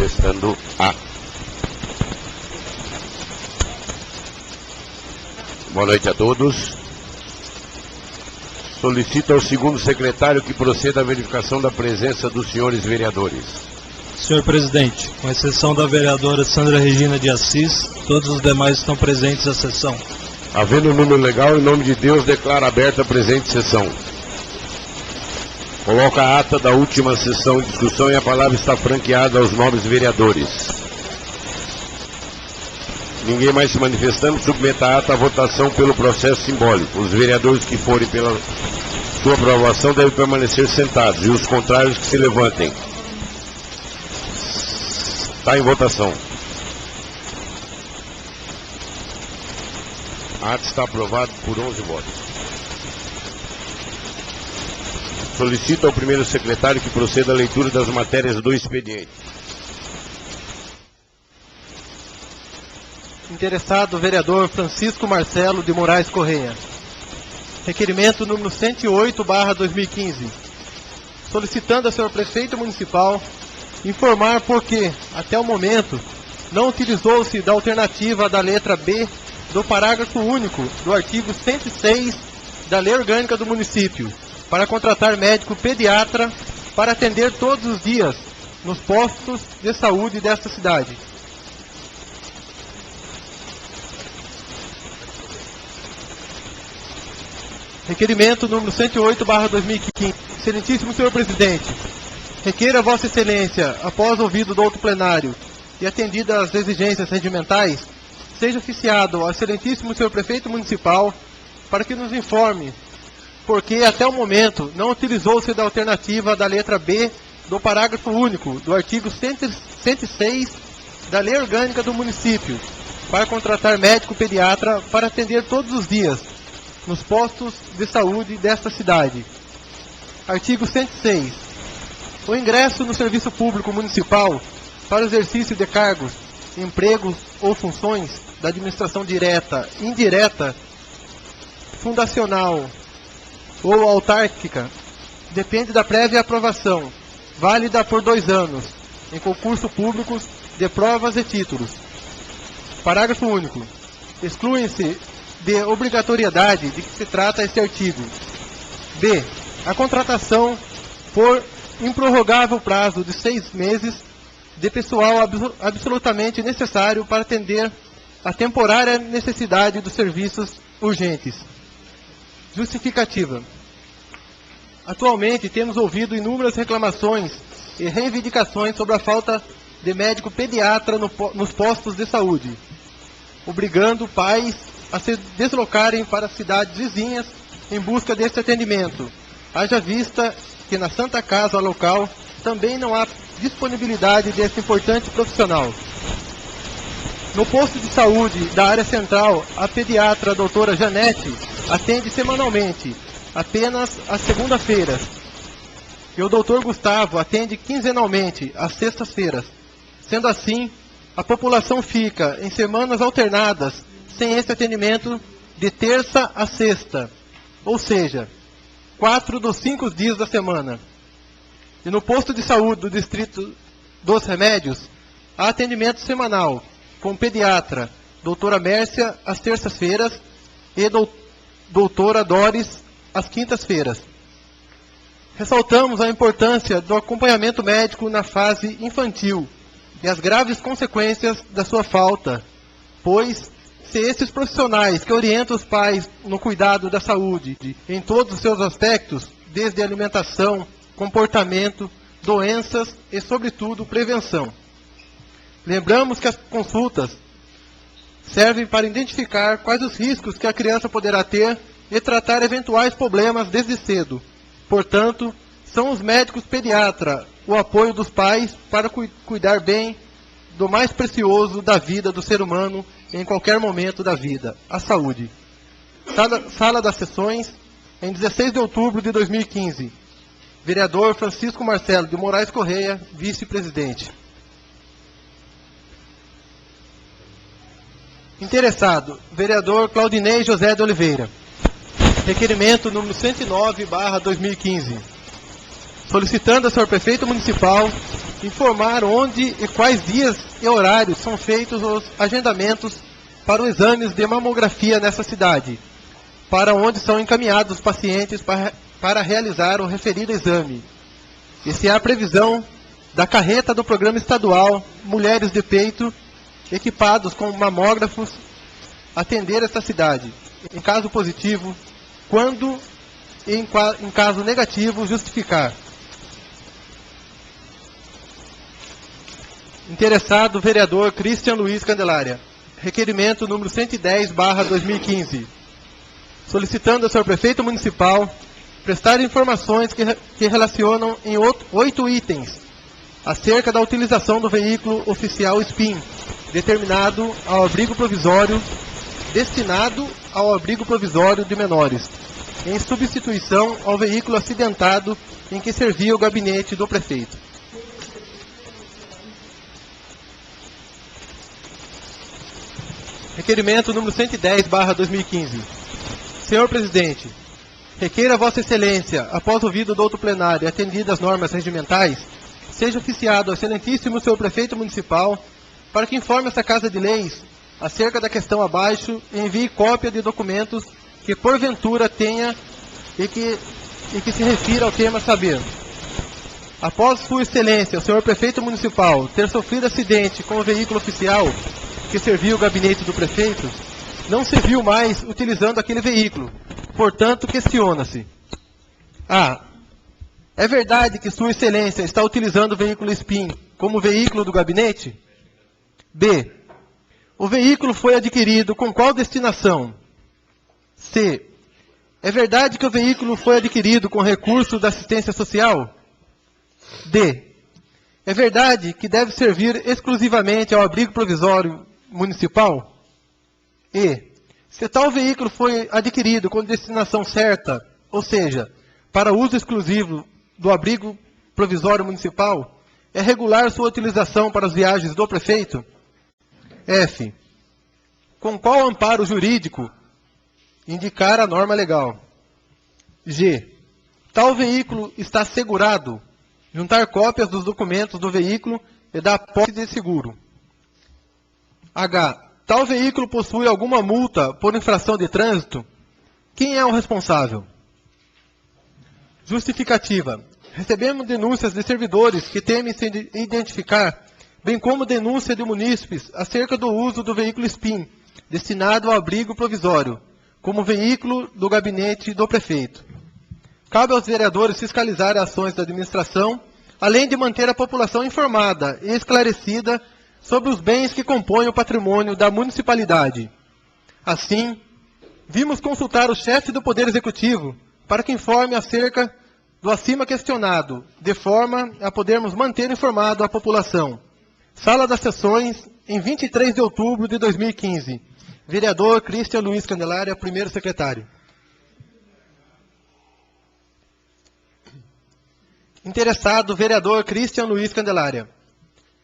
Testando A. Boa noite a todos. Solicito ao segundo secretário que proceda à verificação da presença dos senhores vereadores. Senhor presidente, com exceção da vereadora Sandra Regina de Assis, todos os demais estão presentes à sessão. Havendo o número legal, em nome de Deus, declaro aberta a presente sessão. Coloca a ata da última sessão em discussão e a palavra está franqueada aos nobres vereadores. Ninguém mais se manifestando, submeta a ata à votação pelo processo simbólico. Os vereadores que forem pela sua aprovação devem permanecer sentados e os contrários que se levantem. Está em votação. A ata está aprovada por 11 votos. Solicito ao primeiro secretário que proceda à leitura das matérias do expediente. Interessado, vereador Francisco Marcelo de Moraes Correia. Requerimento número 108/2015. Solicitando ao senhor prefeito municipal informar por que, até o momento, não utilizou-se da alternativa da letra B do parágrafo único do artigo 106 da Lei Orgânica do Município para contratar médico pediatra para atender todos os dias nos postos de saúde desta cidade. Requerimento número 108/2015. Excelentíssimo senhor presidente, requeira Vossa Excelência, após ouvido o douto plenário e atendidas as exigências regimentais, seja oficiado ao excelentíssimo senhor prefeito municipal para que nos informe porque até o momento não utilizou-se da alternativa da letra B do parágrafo único do artigo 106 da Lei Orgânica do Município para contratar médico pediatra para atender todos os dias nos postos de saúde desta cidade. Artigo 106. O ingresso no serviço público municipal para o exercício de cargos, empregos ou funções da administração direta, indireta, fundacional ou autárquica depende da prévia aprovação, válida por 2 anos, em concurso público de provas e títulos. Parágrafo único. Excluem-se de obrigatoriedade de que se trata este artigo. B. A contratação por improrrogável prazo de 6 meses de pessoal absolutamente necessário para atender a temporária necessidade dos serviços urgentes. Justificativa. Atualmente temos ouvido inúmeras reclamações e reivindicações sobre a falta de médico pediatra nos postos de saúde, obrigando pais a se deslocarem para cidades vizinhas em busca deste atendimento, haja vista que na Santa Casa local também não há disponibilidade deste importante profissional. No posto de saúde da área central, a pediatra doutora Janete atende semanalmente, apenas às segunda-feiras, e o doutor Gustavo atende quinzenalmente, às sextas-feiras. Sendo assim, a população fica em semanas alternadas sem esse atendimento de terça a sexta, ou seja, 4 dos 5 dias da semana. E no posto de saúde do Distrito dos Remédios, há atendimento semanal com pediatra, doutora Mércia, às terças-feiras, e doutora Doris, às quintas-feiras. Ressaltamos a importância do acompanhamento médico na fase infantil e as graves consequências da sua falta, pois se esses profissionais que orientam os pais no cuidado da saúde, em todos os seus aspectos, desde alimentação, comportamento, doenças e, sobretudo, prevenção. Lembramos que as consultas servem para identificar quais os riscos que a criança poderá ter e tratar eventuais problemas desde cedo. Portanto, são os médicos pediatras o apoio dos pais para cuidar bem do mais precioso da vida do ser humano em qualquer momento da vida, a saúde. Sala das Sessões, em 16 de outubro de 2015. Vereador Francisco Marcelo de Moraes Correia, vice-presidente. Interessado, vereador Claudinei José de Oliveira. Requerimento número 109/2015. Solicitando ao senhor prefeito municipal informar onde e quais dias e horários são feitos os agendamentos para os exames de mamografia nessa cidade, para onde são encaminhados os pacientes para realizar o referido exame. E se há previsão da carreta do programa estadual Mulheres de Peito, equipados com mamógrafos, atender esta cidade. Em caso positivo, quando e em caso negativo, justificar. Interessado, vereador Cristian Luiz Candelária. Requerimento número 110/2015. Solicitando ao senhor prefeito municipal prestar informações que relacionam em 8 itens acerca da utilização do veículo oficial SPIN, destinado ao abrigo provisório de menores, em substituição ao veículo acidentado em que servia o gabinete do prefeito. Requerimento número 110/2015. Senhor presidente, requeira Vossa Excelência, após ouvido do outro plenário e atendidas as normas regimentais, seja oficiado ao excelentíssimo senhor prefeito municipal para que informe essa Casa de Leis acerca da questão abaixo e envie cópia de documentos que porventura tenha e que se refira ao tema a saber. Após Sua Excelência, o senhor prefeito municipal, ter sofrido acidente com o veículo oficial que servia o gabinete do prefeito, não se viu mais utilizando aquele veículo. Portanto, questiona-se: A. É verdade que Sua Excelência está utilizando o veículo SPIN como veículo do gabinete? B. O veículo foi adquirido com qual destinação? C. É verdade que o veículo foi adquirido com recursos da assistência social? D. É verdade que deve servir exclusivamente ao abrigo provisório municipal? E. Se tal veículo foi adquirido com destinação certa, ou seja, para uso exclusivo do abrigo provisório municipal, é regular sua utilização para as viagens do prefeito? F. Com qual amparo jurídico indicar a norma legal? G. Tal veículo está segurado? Juntar cópias dos documentos do veículo e da posse de seguro. H. Tal veículo possui alguma multa por infração de trânsito? Quem é o responsável? Justificativa. Recebemos denúncias de servidores que temem se identificar, bem como denúncia de munícipes acerca do uso do veículo SPIN, destinado ao abrigo provisório, como veículo do gabinete do prefeito. Cabe aos vereadores fiscalizar as ações da administração, além de manter a população informada e esclarecida sobre os bens que compõem o patrimônio da municipalidade. Assim, vimos consultar o chefe do Poder Executivo para que informe acerca do acima questionado, de forma a podermos manter informado a população. Sala das Sessões, em 23 de outubro de 2015. Vereador Cristian Luiz Candelária, primeiro secretário. Interessado, vereador Cristian Luiz Candelária.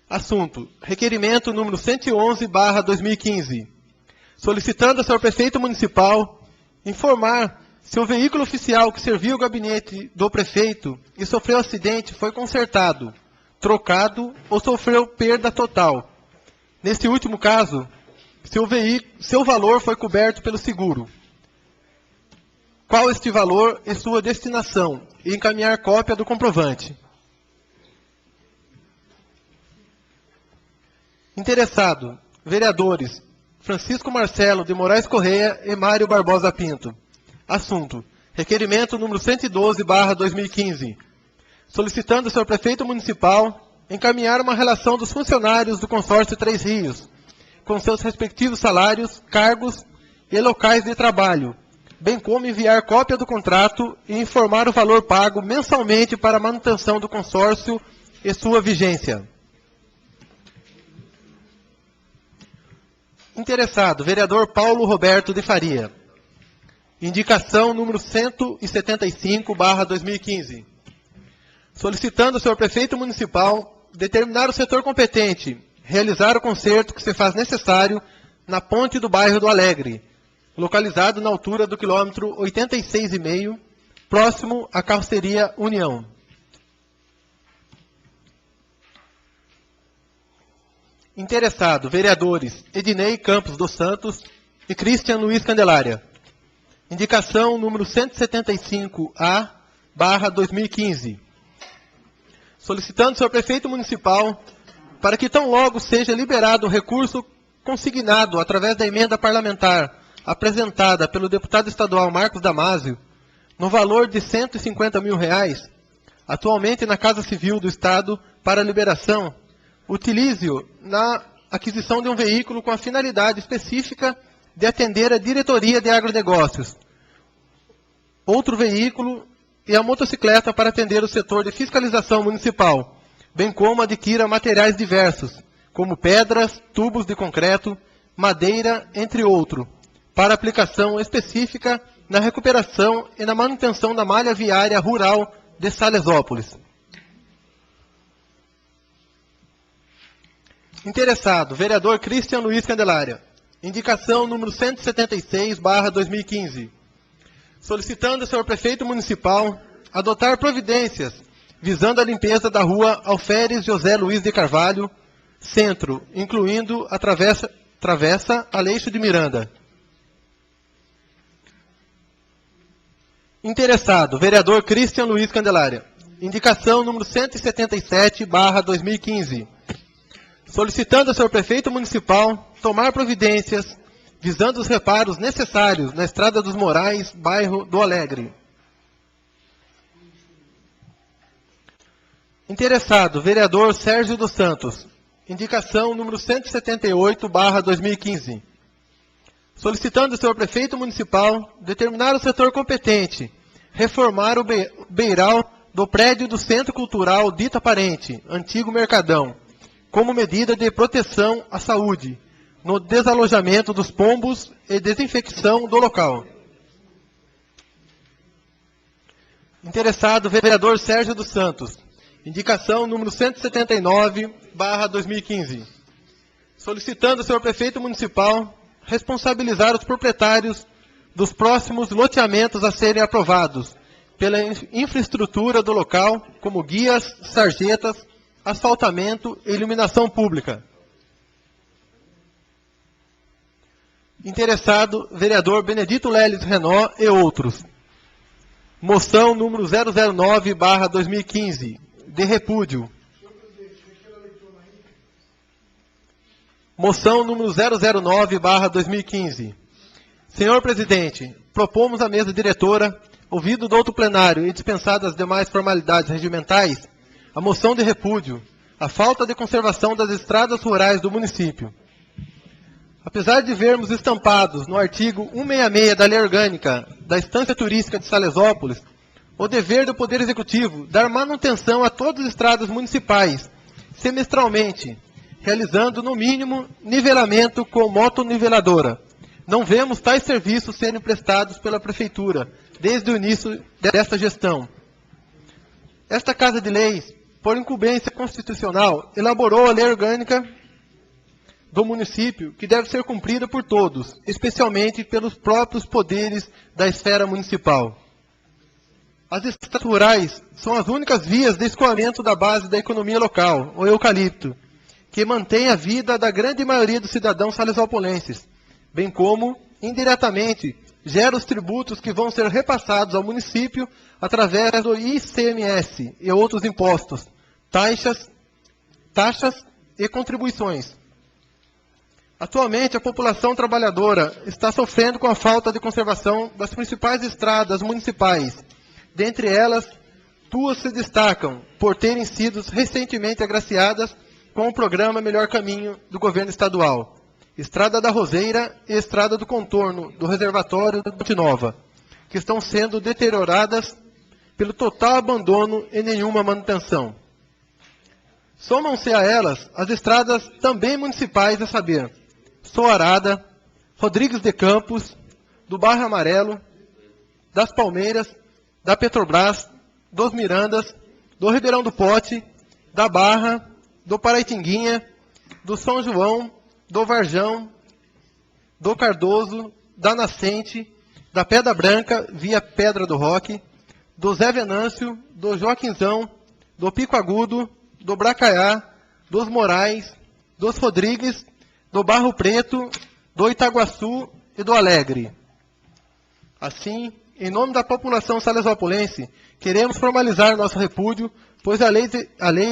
Assunto: requerimento número 111/2015. Solicitando ao senhor prefeito municipal informar se o veículo oficial que servia o gabinete do prefeito e sofreu acidente foi consertado, trocado ou sofreu perda total. Neste último caso, seu valor foi coberto pelo seguro. Qual este valor e sua destinação? E encaminhar cópia do comprovante. Interessado, vereadores Francisco Marcelo de Moraes Correia e Mário Barbosa Pinto. Assunto: requerimento número 112/2015. Solicitando ao senhor prefeito municipal encaminhar uma relação dos funcionários do consórcio Três Rios, com seus respectivos salários, cargos e locais de trabalho, bem como enviar cópia do contrato e informar o valor pago mensalmente para a manutenção do consórcio e sua vigência. Interessado, vereador Paulo Roberto de Faria. Indicação número 175/2015. Solicitando ao senhor prefeito municipal determinar o setor competente, realizar o conserto que se faz necessário na ponte do bairro do Alegre, localizado na altura do quilômetro 86,5, próximo à carroceria União. Interessado, vereadores Ednei Campos dos Santos e Cristian Luiz Candelária. Indicação número 175A/2015. Solicitando ao senhor prefeito municipal para que tão logo seja liberado o recurso consignado através da emenda parlamentar apresentada pelo deputado estadual Marcos Damasio, no valor de R$150 mil, atualmente na Casa Civil do Estado, para liberação, utilize-o na aquisição de um veículo com a finalidade específica de atender a diretoria de agronegócios. Outro veículo e a motocicleta para atender o setor de fiscalização municipal, bem como adquira materiais diversos, como pedras, tubos de concreto, madeira, entre outros, para aplicação específica na recuperação e na manutenção da malha viária rural de Salesópolis. Interessado, vereador Cristian Luiz Candelária. Indicação número 176/2015. Solicitando ao senhor prefeito municipal adotar providências visando a limpeza da rua Alferes José Luiz de Carvalho, centro, incluindo a travessa Aleixo de Miranda. Interessado, vereador Cristian Luiz Candelária. Indicação número 177/2015. Solicitando ao senhor prefeito municipal tomar providências visando os reparos necessários na Estrada dos Morais, bairro do Alegre. Interessado, vereador Sérgio dos Santos. Indicação número 178/2015. Solicitando ao senhor prefeito municipal determinar o setor competente reformar o beiral do prédio do Centro Cultural Dita Parente, antigo Mercadão, como medida de proteção à saúde, no desalojamento dos pombos e desinfecção do local. Interessado, vereador Sérgio dos Santos. Indicação número 179/2015. Solicitando ao senhor prefeito municipal responsabilizar os proprietários dos próximos loteamentos a serem aprovados pela infraestrutura do local, como guias, sarjetas, asfaltamento e iluminação pública. Interessado, vereador Benedito Leles Renó e outros. Moção número 009/2015, de repúdio. Moção número 009/2015. Senhor presidente, propomos à mesa diretora, ouvido do outro plenário e dispensadas as demais formalidades regimentais, a moção de repúdio, a falta de conservação das estradas rurais do município. Apesar de vermos estampados no artigo 166 da Lei Orgânica da Estância Turística de Salesópolis, o dever do Poder Executivo dar manutenção a todas as estradas municipais, semestralmente, realizando, no mínimo, nivelamento com motoniveladora. Não vemos tais serviços serem prestados pela Prefeitura, desde o início desta gestão. Esta Casa de Leis, por incumbência constitucional, elaborou a Lei Orgânica do município, que deve ser cumprida por todos, especialmente pelos próprios poderes da esfera municipal. As estradas rurais são as únicas vias de escoamento da base da economia local, o eucalipto, que mantém a vida da grande maioria dos cidadãos salesopolenses, bem como, indiretamente, gera os tributos que vão ser repassados ao município através do ICMS e outros impostos, taxas e contribuições. Atualmente, a população trabalhadora está sofrendo com a falta de conservação das principais estradas municipais. Dentre elas, duas se destacam por terem sido recentemente agraciadas com o programa Melhor Caminho do governo estadual. Estrada da Roseira e Estrada do Contorno do Reservatório da Ponte Nova, que estão sendo deterioradas pelo total abandono e nenhuma manutenção. Somam-se a elas as estradas também municipais, a saber, Soarada, Rodrigues de Campos, do Bairro Amarelo, das Palmeiras, da Petrobras, dos Mirandas, do Ribeirão do Pote, da Barra, do Paraitinguinha, do São João, do Varjão, do Cardoso, da Nascente, da Pedra Branca, via Pedra do Roque, do Zé Venâncio, do Joaquinzão, do Pico Agudo, do Bracaiá, dos Morais, dos Rodrigues, do Barro Preto, do Itaguaçu e do Alegre. Assim, em nome da população salesópolense, queremos formalizar nosso repúdio, pois a lei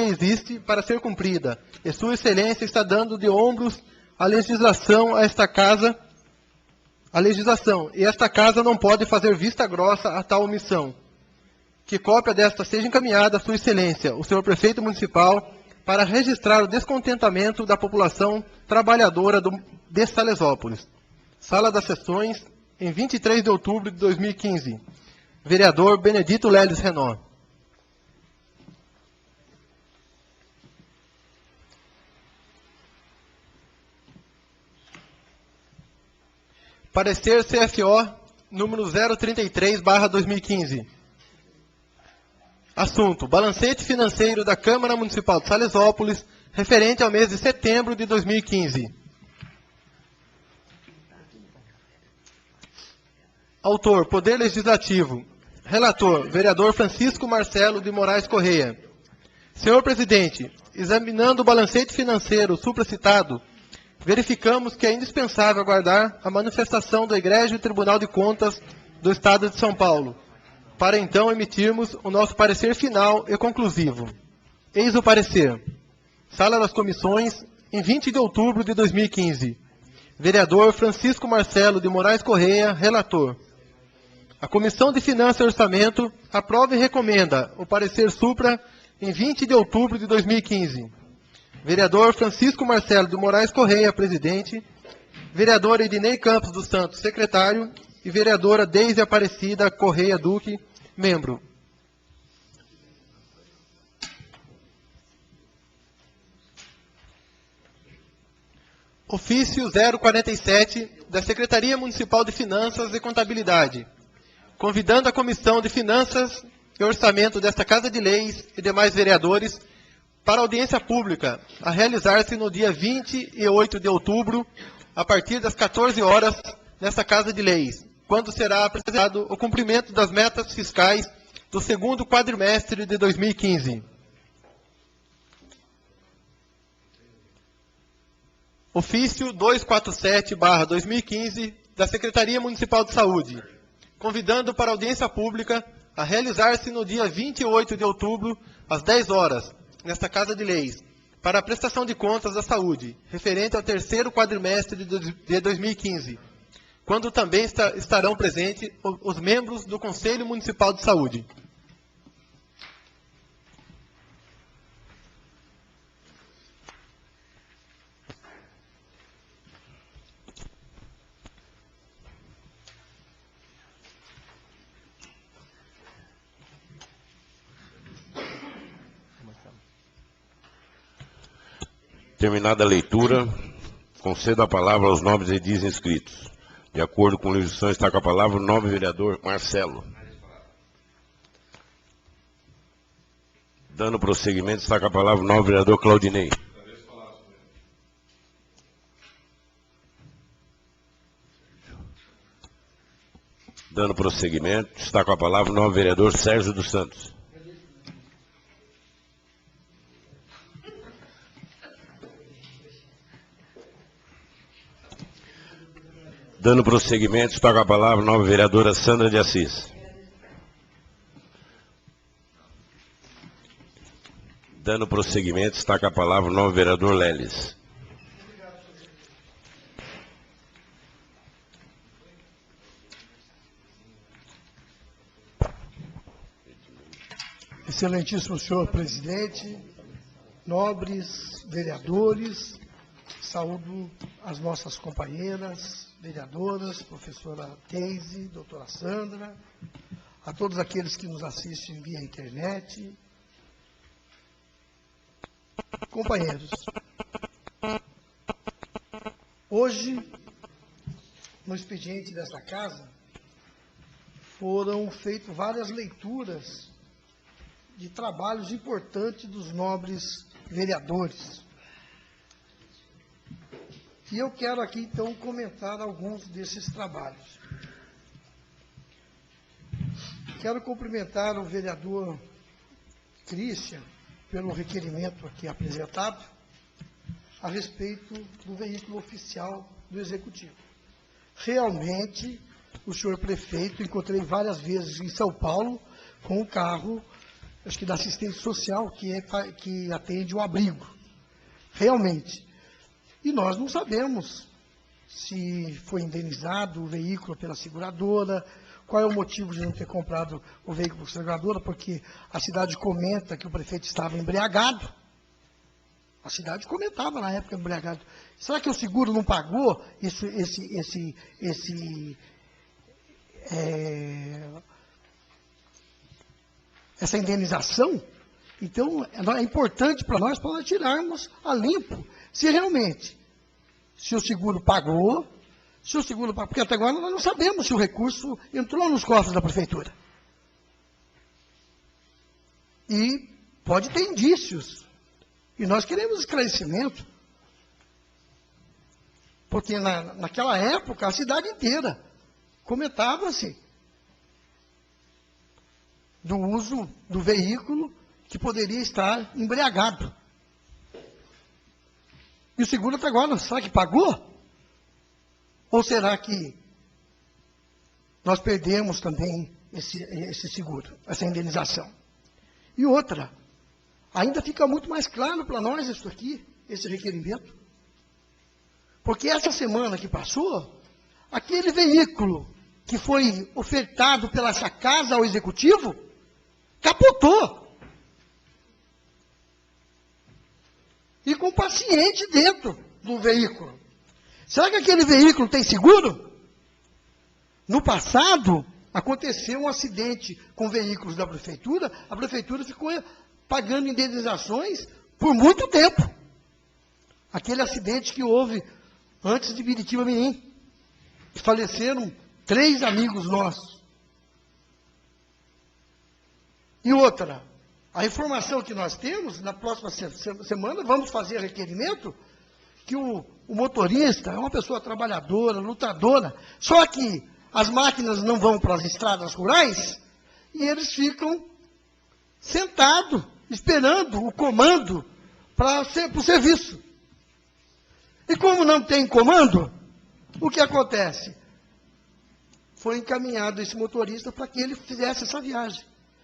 existe para ser cumprida, e Sua Excelência está dando de ombros a legislação a esta casa, e esta casa não pode fazer vista grossa a tal omissão. Que cópia desta seja encaminhada a Sua Excelência, o senhor prefeito municipal, para registrar o descontentamento da população trabalhadora de Salesópolis. Sala das Sessões, em 23 de outubro de 2015. Vereador Benedito Leles Renault. Parecer CFO, número 033/2015. Assunto: balancete financeiro da Câmara Municipal de Salesópolis, referente ao mês de setembro de 2015. Autor: Poder Legislativo. Relator: vereador Francisco Marcelo de Moraes Correia. Senhor Presidente, examinando o balancete financeiro supracitado, verificamos que é indispensável aguardar a manifestação do Egrégio Tribunal de Contas do Estado de São Paulo, para então emitirmos o nosso parecer final e conclusivo. Eis o parecer. Sala das Comissões, em 20 de outubro de 2015. Vereador Francisco Marcelo de Moraes Correia, relator. A Comissão de Finanças e Orçamento aprova e recomenda o parecer supra em 20 de outubro de 2015. Vereador Francisco Marcelo de Moraes Correia, presidente. Vereadora Edinei Campos dos Santos, secretário. E vereadora Deise Aparecida Correia Duque, membro. Ofício 047 da Secretaria Municipal de Finanças e Contabilidade, convidando a Comissão de Finanças e Orçamento desta Casa de Leis e demais vereadores para audiência pública, a realizar-se no dia 28 de outubro, a partir das 14 horas, nesta Casa de Leis, quando será apresentado o cumprimento das metas fiscais do segundo quadrimestre de 2015. Ofício 247/2015 da Secretaria Municipal de Saúde, convidando para audiência pública a realizar-se no dia 28 de outubro, às 10 horas, nesta Casa de Leis, para a prestação de contas da saúde, referente ao terceiro quadrimestre de 2015, quando também estarão presentes os membros do Conselho Municipal de Saúde. Terminada a leitura, concedo a palavra aos nobres edis inscritos. De acordo com a legislação, está com a palavra o nobre vereador Marcelo. Dando prosseguimento, está com a palavra o nobre vereador Claudinei. Dando prosseguimento, está com a palavra o nobre vereador Sérgio dos Santos. Dando prosseguimento, está com a palavra a nova vereadora Sandra de Assis. Dando prosseguimento, está com a palavra o novo vereador Leles. Excelentíssimo senhor presidente, nobres vereadores, saúdo as nossas companheiras, vereadoras, professora Deise, doutora Sandra, a todos aqueles que nos assistem via internet. Companheiros, hoje, no expediente desta casa, foram feitas várias leituras de trabalhos importantes dos nobres vereadores. E eu quero aqui, então, comentar alguns desses trabalhos. Quero cumprimentar o vereador Christian pelo requerimento aqui apresentado. a respeito do veículo oficial do Executivo. Realmente, o senhor prefeito, encontrei várias vezes em São Paulo, com o carro, acho que da assistência social, que atende o abrigo. Realmente. E nós não sabemos se foi indenizado o veículo pela seguradora, qual é o motivo de não ter comprado o veículo pela seguradora, porque a cidade comenta que o prefeito estava embriagado. A cidade comentava na época embriagado. Será que o seguro não pagou essa indenização? Então, é importante para nós tirarmos a limpo se realmente, se o seguro pagou, porque até agora nós não sabemos se o recurso entrou nos cofres da prefeitura. E pode ter indícios. E nós queremos esclarecimento. Porque naquela época, a cidade inteira comentava-se do uso do veículo que poderia estar embriagado. E o seguro até agora, será que pagou? Ou será que nós perdemos também esse seguro, essa indenização? E outra, ainda fica muito mais claro para nós isso aqui, esse requerimento. Porque essa semana que passou, aquele veículo que foi ofertado pela essa casa ao executivo, capotou. E com paciente dentro do veículo. Será que aquele veículo tem seguro? No passado, aconteceu um acidente com veículos da prefeitura, a prefeitura ficou pagando indenizações por muito tempo. Aquele acidente que houve antes de Biritiba Mirim. Faleceram 3 amigos nossos. E outra, a informação que nós temos, na próxima semana, vamos fazer requerimento, que o motorista é uma pessoa trabalhadora, lutadora, só que as máquinas não vão para as estradas rurais e eles ficam sentados, esperando o comando para o serviço. E como não tem comando, o que acontece? Foi encaminhado esse motorista para que ele fizesse essa viagem.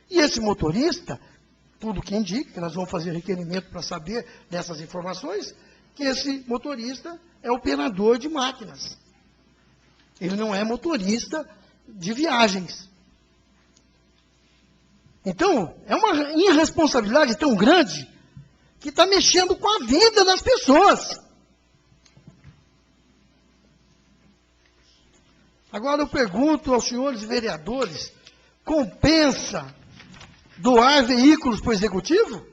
E esse motorista, tudo que indica, que nós vamos fazer requerimento para saber dessas informações, que esse motorista é operador de máquinas. Ele não é motorista de viagens. Então, é uma irresponsabilidade tão grande que está mexendo com a vida das pessoas. Agora eu pergunto aos senhores vereadores, compensa doar veículos para o executivo?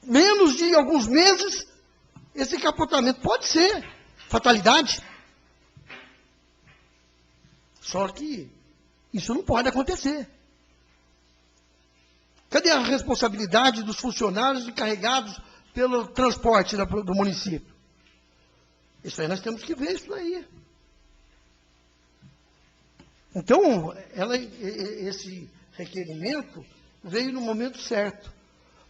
Menos de alguns meses, esse capotamento pode ser fatalidade. Só que isso não pode acontecer. Cadê a responsabilidade dos funcionários encarregados pelo transporte do município? Isso aí nós temos que ver isso aí. Então, esse requerimento veio no momento certo,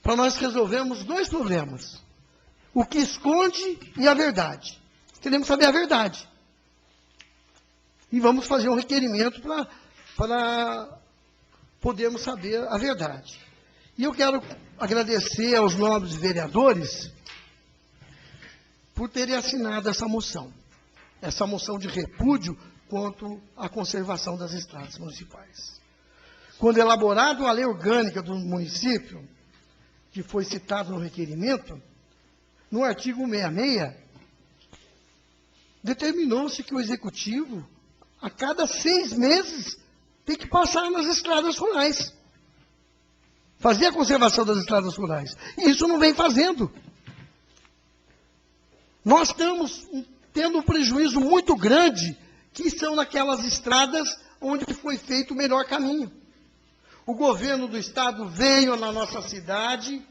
para nós resolvermos 2 problemas. O que esconde e a verdade. Queremos saber a verdade. E vamos fazer um requerimento para podermos saber a verdade. E eu quero agradecer aos nobres vereadores por terem assinado essa moção de repúdio quanto à conservação das estradas municipais. Quando elaborado a lei orgânica do município, que foi citado no requerimento, no artigo 166, determinou-se que o executivo, a cada 6 meses, tem que passar nas estradas rurais. Fazer a conservação das estradas rurais. E isso não vem fazendo. Nós estamos tendo um prejuízo muito grande, que são naquelas estradas onde foi feito o melhor caminho. O governo do estado veio na nossa cidade,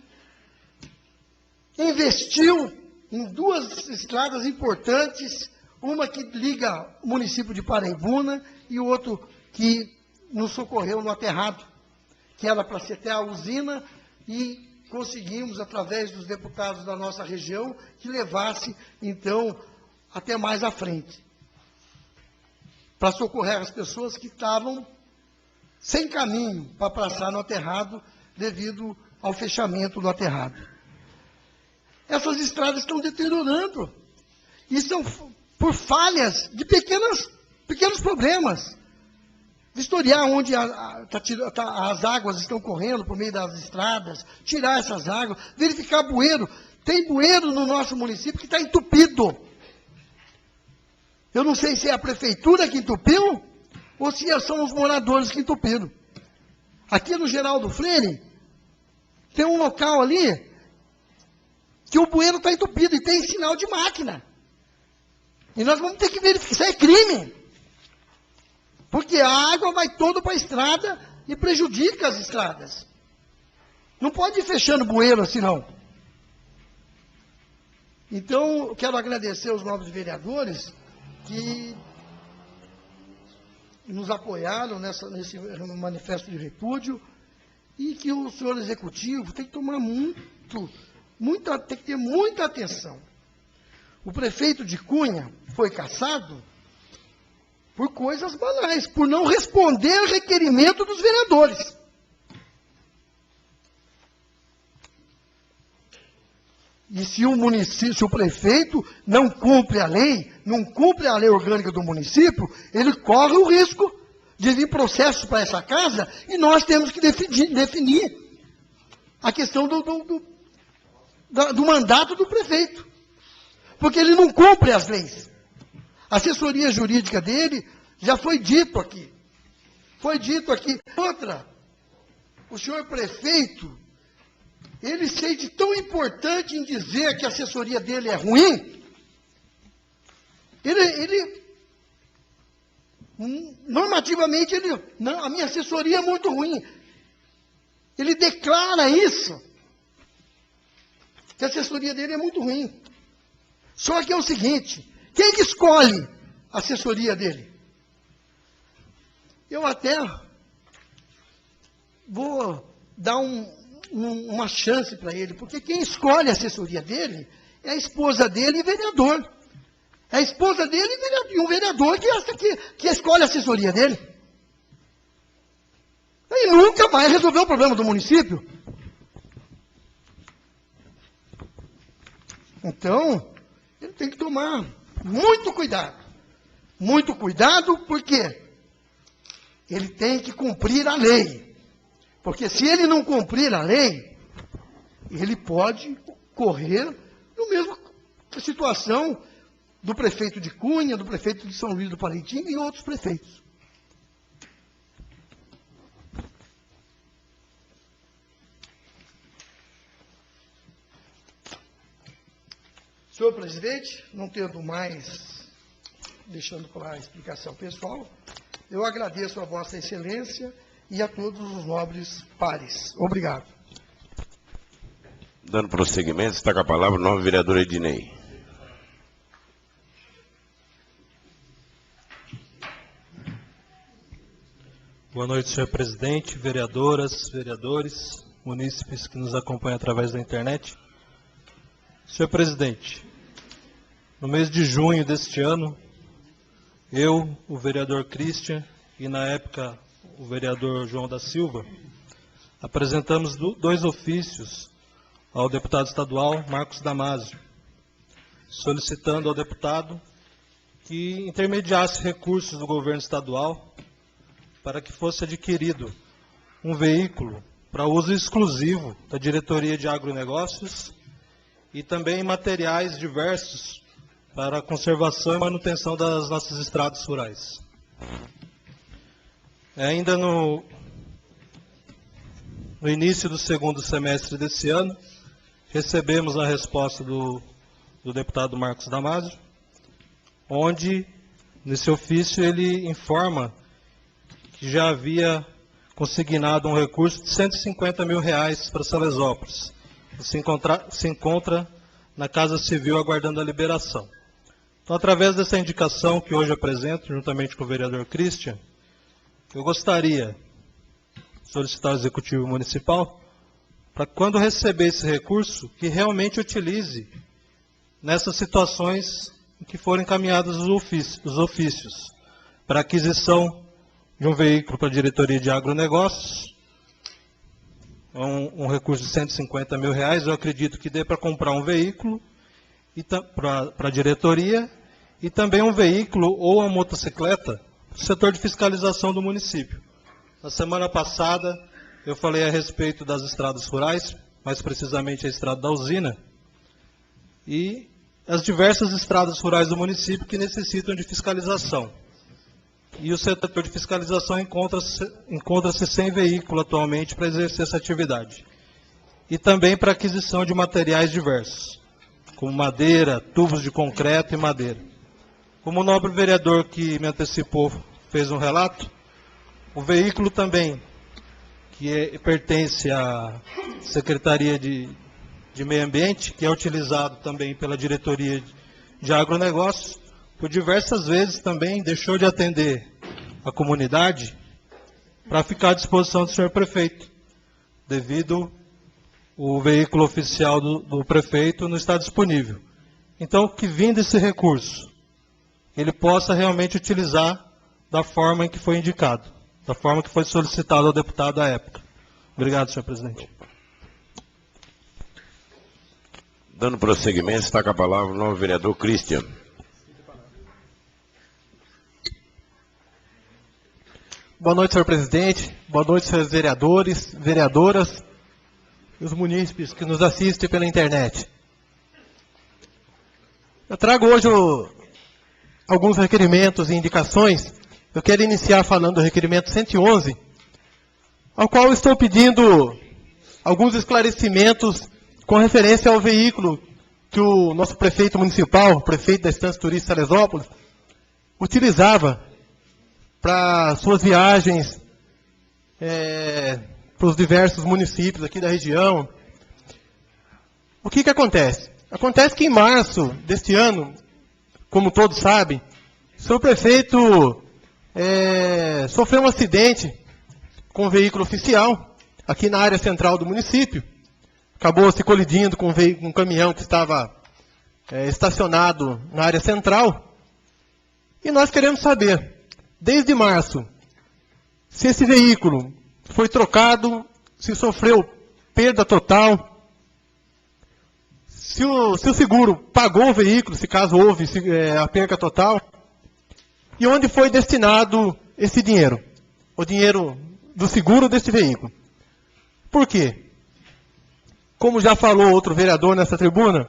investiu em 2 estradas importantes, uma que liga o município de Paraibuna e o outro que nos socorreu no aterrado, que era para ser até a usina e conseguimos, através dos deputados da nossa região, que levasse, então, até mais à frente, para socorrer as pessoas que estavam sem caminho para passar no aterrado, devido ao fechamento do aterrado. Essas estradas estão deteriorando, e são por falhas de pequenos problemas. Vistoriar onde as águas estão correndo por meio das estradas, tirar essas águas, verificar bueiro. Tem bueiro no nosso município que está entupido. Eu não sei se é a prefeitura que entupiu ou se são os moradores que entupiram. Aqui no Geraldo Freire, tem um local ali que o bueiro está entupido e tem sinal de máquina. E nós vamos ter que verificar, isso é crime. Porque a água vai toda para a estrada e prejudica as estradas. Não pode ir fechando bueiro assim, não. Então, eu quero agradecer aos novos vereadores que nos apoiaram nesse manifesto de repúdio e que o senhor executivo tem que tomar tem que ter muita atenção. O prefeito de Cunha foi cassado por coisas banais, por não responder ao requerimento dos vereadores. E se o prefeito não cumpre a lei, não cumpre a lei orgânica do município, ele corre o risco de vir processo para essa casa e nós temos que definir a questão do mandato do prefeito. Porque ele não cumpre as leis. A assessoria jurídica dele já foi dito aqui. Foi dito aqui. Outra, o senhor prefeito, ele sente tão importante em dizer que a assessoria dele é ruim, normativamente, não, a minha assessoria é muito ruim. Ele declara isso, que a assessoria dele é muito ruim. Só que é o seguinte, quem que escolhe a assessoria dele? Eu até vou dar uma chance para ele, porque quem escolhe a assessoria dele é a esposa dele e vereador. É a esposa dele e um vereador que escolhe a assessoria dele. E nunca vai resolver o problema do município. Então, ele tem que tomar muito cuidado. Muito cuidado, porque ele tem que cumprir a lei. Porque se ele não cumprir a lei, ele pode correr no mesmo situação do prefeito de Cunha, do prefeito de São Luís do Paraitinga e outros prefeitos. Senhor presidente, não tendo mais, deixando para a explicação pessoal, eu agradeço a Vossa Excelência e a todos os nobres pares. Obrigado. Dando prosseguimento, está com a palavra o novo vereador Ednei. Boa noite, senhor presidente, vereadoras, vereadores, munícipes que nos acompanham através da internet. Senhor presidente, no mês de junho deste ano, eu, o vereador Christian e, na época, o vereador João da Silva, apresentamos 2 ofícios ao deputado estadual Marcos Damasio, solicitando ao deputado que intermediasse recursos do governo estadual para que fosse adquirido um veículo para uso exclusivo da Diretoria de Agronegócios e também materiais diversos para a conservação e manutenção das nossas estradas rurais. Ainda no início do 2º semestre desse ano, recebemos a resposta do deputado Marcos Damasio, onde, nesse ofício, ele informa que já havia consignado um recurso de R$150 mil para Salesópolis, que se encontra na Casa Civil aguardando a liberação. Então, através dessa indicação que hoje apresento, juntamente com o vereador Christian, eu gostaria de solicitar ao Executivo Municipal para quando receber esse recurso, que realmente utilize nessas situações em que forem encaminhados os ofícios para aquisição de um veículo para a diretoria de agronegócios, um recurso de R$150 mil, eu acredito que dê para comprar um veículo para a diretoria e também um veículo ou uma motocicleta para o setor de fiscalização do município. Na semana passada, eu falei a respeito das estradas rurais, mais precisamente a estrada da usina, e as diversas estradas rurais do município que necessitam de fiscalização. E o setor de fiscalização encontra-se sem veículo atualmente para exercer essa atividade. E também para aquisição de materiais diversos, como madeira, tubos de concreto e madeira. Como o nobre vereador que me antecipou fez um relato, o veículo também, que pertence à Secretaria de Meio Ambiente, que é utilizado também pela diretoria de agronegócios, por diversas vezes também deixou de atender a comunidade para ficar à disposição do senhor prefeito, devido o veículo oficial do prefeito não estar disponível. Então, que vindo esse recurso, ele possa realmente utilizar da forma em que foi indicado, da forma que foi solicitado ao deputado à época. Obrigado, senhor presidente. Dando prosseguimento, está com a palavra o novo vereador Christian. Boa noite, senhor presidente. Boa noite, senhores vereadores, vereadoras e os munícipes que nos assistem pela internet. Eu trago hoje alguns requerimentos e indicações. Eu quero iniciar falando do requerimento 111, ao qual estou pedindo alguns esclarecimentos com referência ao veículo que o nosso prefeito municipal, o prefeito da Estância Turística Salesópolis, utilizava para suas viagens para os diversos municípios aqui da região. O que acontece? Acontece que em março deste ano, como todos sabem, o senhor prefeito sofreu um acidente com um veículo oficial aqui na área central do município. Acabou se colidindo com um caminhão que estava estacionado na área central. E nós queremos saber, desde março, se esse veículo foi trocado, se sofreu perda total, se o seguro pagou o veículo, se caso houve a perda total, e onde foi destinado esse dinheiro, o dinheiro do seguro desse veículo. Por quê? Como já falou outro vereador nessa tribuna,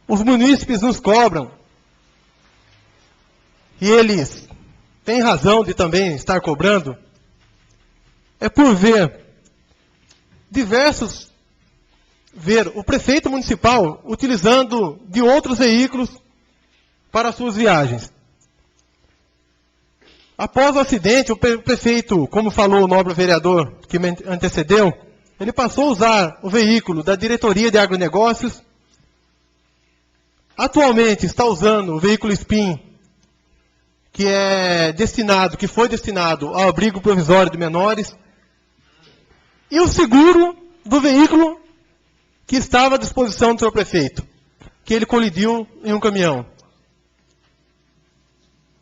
os munícipes nos cobram, e eles têm razão de também estar cobrando, é por ver o prefeito municipal utilizando de outros veículos para suas viagens. Após o acidente, o prefeito, como falou o nobre vereador que me antecedeu, ele passou a usar o veículo da diretoria de agronegócios. Atualmente está usando o veículo SPIN, que foi destinado ao abrigo provisório de menores, e o seguro do veículo que estava à disposição do senhor prefeito, que ele colidiu em um caminhão.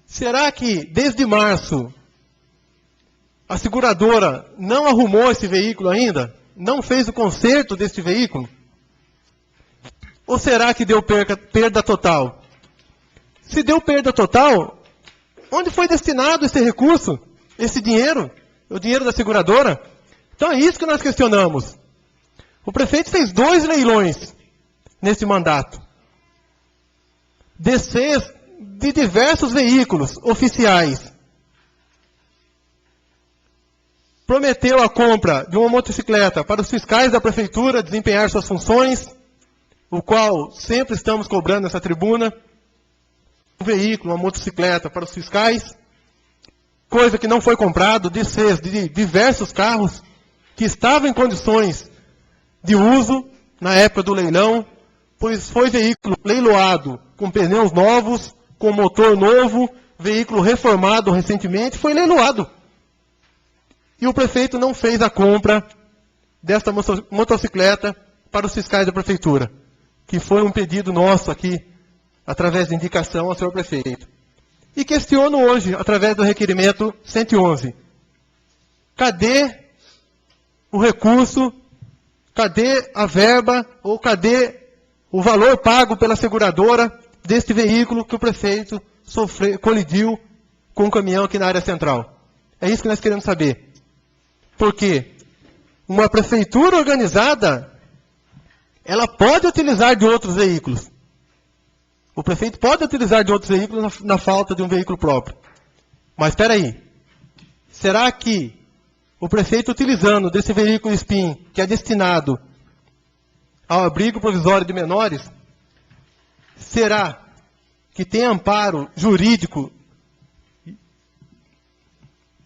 Será que, desde março, a seguradora não arrumou esse veículo ainda? Não fez o conserto desse veículo? Ou será que deu perda total? Se deu perda total, onde foi destinado esse recurso, esse dinheiro, o dinheiro da seguradora? Então é isso que nós questionamos. O prefeito fez 2 leilões nesse mandato. De diversos veículos oficiais. Prometeu a compra de uma motocicleta para os fiscais da prefeitura desempenhar suas funções, o qual sempre estamos cobrando nessa tribuna. Um veículo, uma motocicleta para os fiscais, coisa que não foi comprado, de diversos carros que estavam em condições de uso na época do leilão, pois foi veículo leiloado com pneus novos, com motor novo, veículo reformado recentemente, foi leiloado. E o prefeito não fez a compra desta motocicleta para os fiscais da Prefeitura, que foi um pedido nosso aqui, através de indicação ao senhor prefeito. E questiono hoje, através do requerimento 111, cadê o recurso, cadê a verba, ou cadê o valor pago pela seguradora deste veículo que o prefeito colidiu com um caminhão aqui na área central? É isso que nós queremos saber. Porque uma prefeitura organizada, ela pode utilizar de outros veículos. O prefeito pode utilizar de outros veículos na falta de um veículo próprio. Mas espera aí. Será que o prefeito utilizando desse veículo SPIN, que é destinado ao abrigo provisório de menores, será que tem amparo jurídico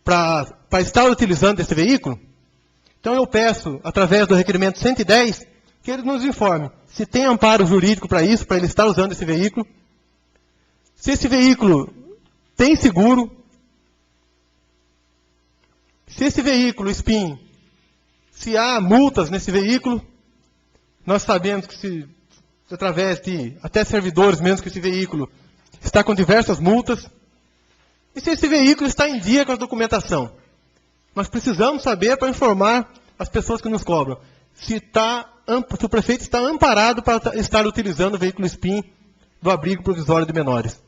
para estar utilizando esse veículo? Então eu peço, através do requerimento 110, que ele nos informe se tem amparo jurídico para isso, para ele estar usando esse veículo, se esse veículo tem seguro, se esse veículo SPIN, se há multas nesse veículo. Nós sabemos que, através de até servidores mesmo, que esse veículo está com diversas multas. E se esse veículo está em dia com a documentação. Nós precisamos saber para informar as pessoas que nos cobram se o prefeito está amparado para estar utilizando o veículo SPIN do abrigo provisório de menores.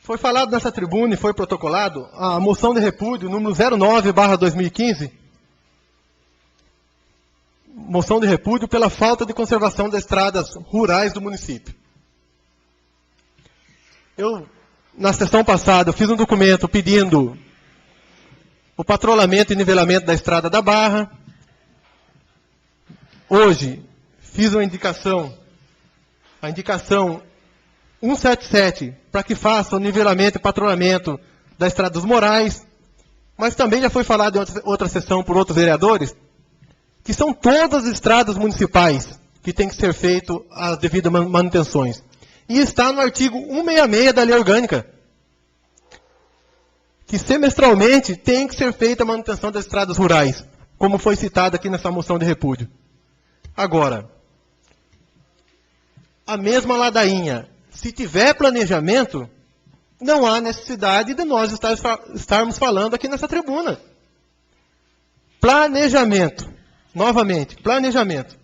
Foi falado nessa tribuna e foi protocolado a moção de repúdio número 09/2015, moção de repúdio pela falta de conservação das estradas rurais do município. Na sessão passada, eu fiz um documento pedindo o patrulhamento e nivelamento da estrada da Barra. Hoje, fiz a indicação 177, para que faça o nivelamento e patrulhamento da estrada dos Morais. Mas também já foi falado em outra sessão por outros vereadores, que são todas as estradas municipais que tem que ser feito as devidas manutenções. E está no artigo 166 da Lei Orgânica, que semestralmente tem que ser feita a manutenção das estradas rurais, como foi citado aqui nessa moção de repúdio. Agora, a mesma ladainha, se tiver planejamento, não há necessidade de nós estarmos falando aqui nessa tribuna. Planejamento. Novamente, planejamento.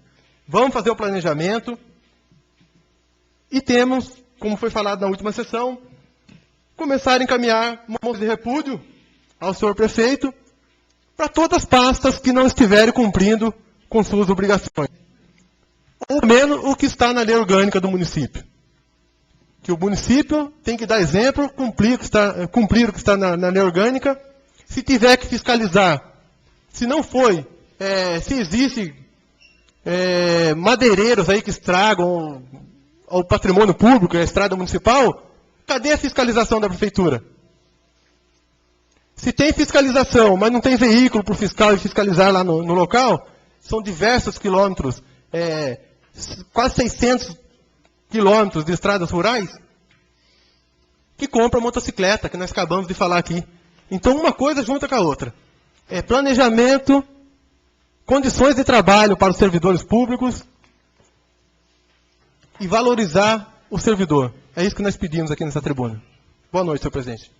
Vamos fazer o planejamento. E temos, como foi falado na última sessão, começar a encaminhar uma moção de repúdio ao senhor prefeito para todas as pastas que não estiverem cumprindo com suas obrigações. Ou menos o que está na lei orgânica do município. Que o município tem que dar exemplo, cumprir o que está na lei orgânica. Se tiver que fiscalizar, se não foi, se existe madeireiros aí que estragam o patrimônio público, a estrada municipal, cadê a fiscalização da prefeitura? Se tem fiscalização, mas não tem veículo para o fiscal e fiscalizar lá no local, são diversos quilômetros, quase 600 quilômetros de estradas rurais, que compra motocicleta, que nós acabamos de falar aqui. Então, uma coisa junta com a outra. Planejamento, condições de trabalho para os servidores públicos e valorizar o servidor. É isso que nós pedimos aqui nessa tribuna. Boa noite, senhor presidente.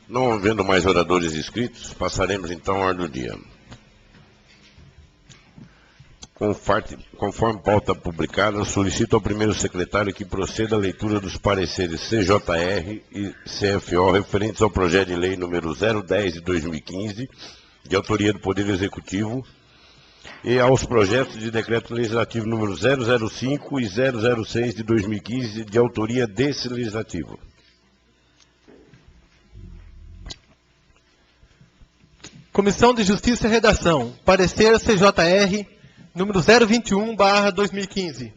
Não havendo mais oradores inscritos, passaremos então à ordem do dia. Conforme pauta publicada, solicito ao primeiro secretário que proceda à leitura dos pareceres CJR e CFO referentes ao projeto de lei número 010 de 2015, de autoria do Poder Executivo, e aos projetos de decreto legislativo número 005 e 006 de 2015, de autoria desse legislativo. Comissão de Justiça e Redação. Parecer CJR número 021/2015.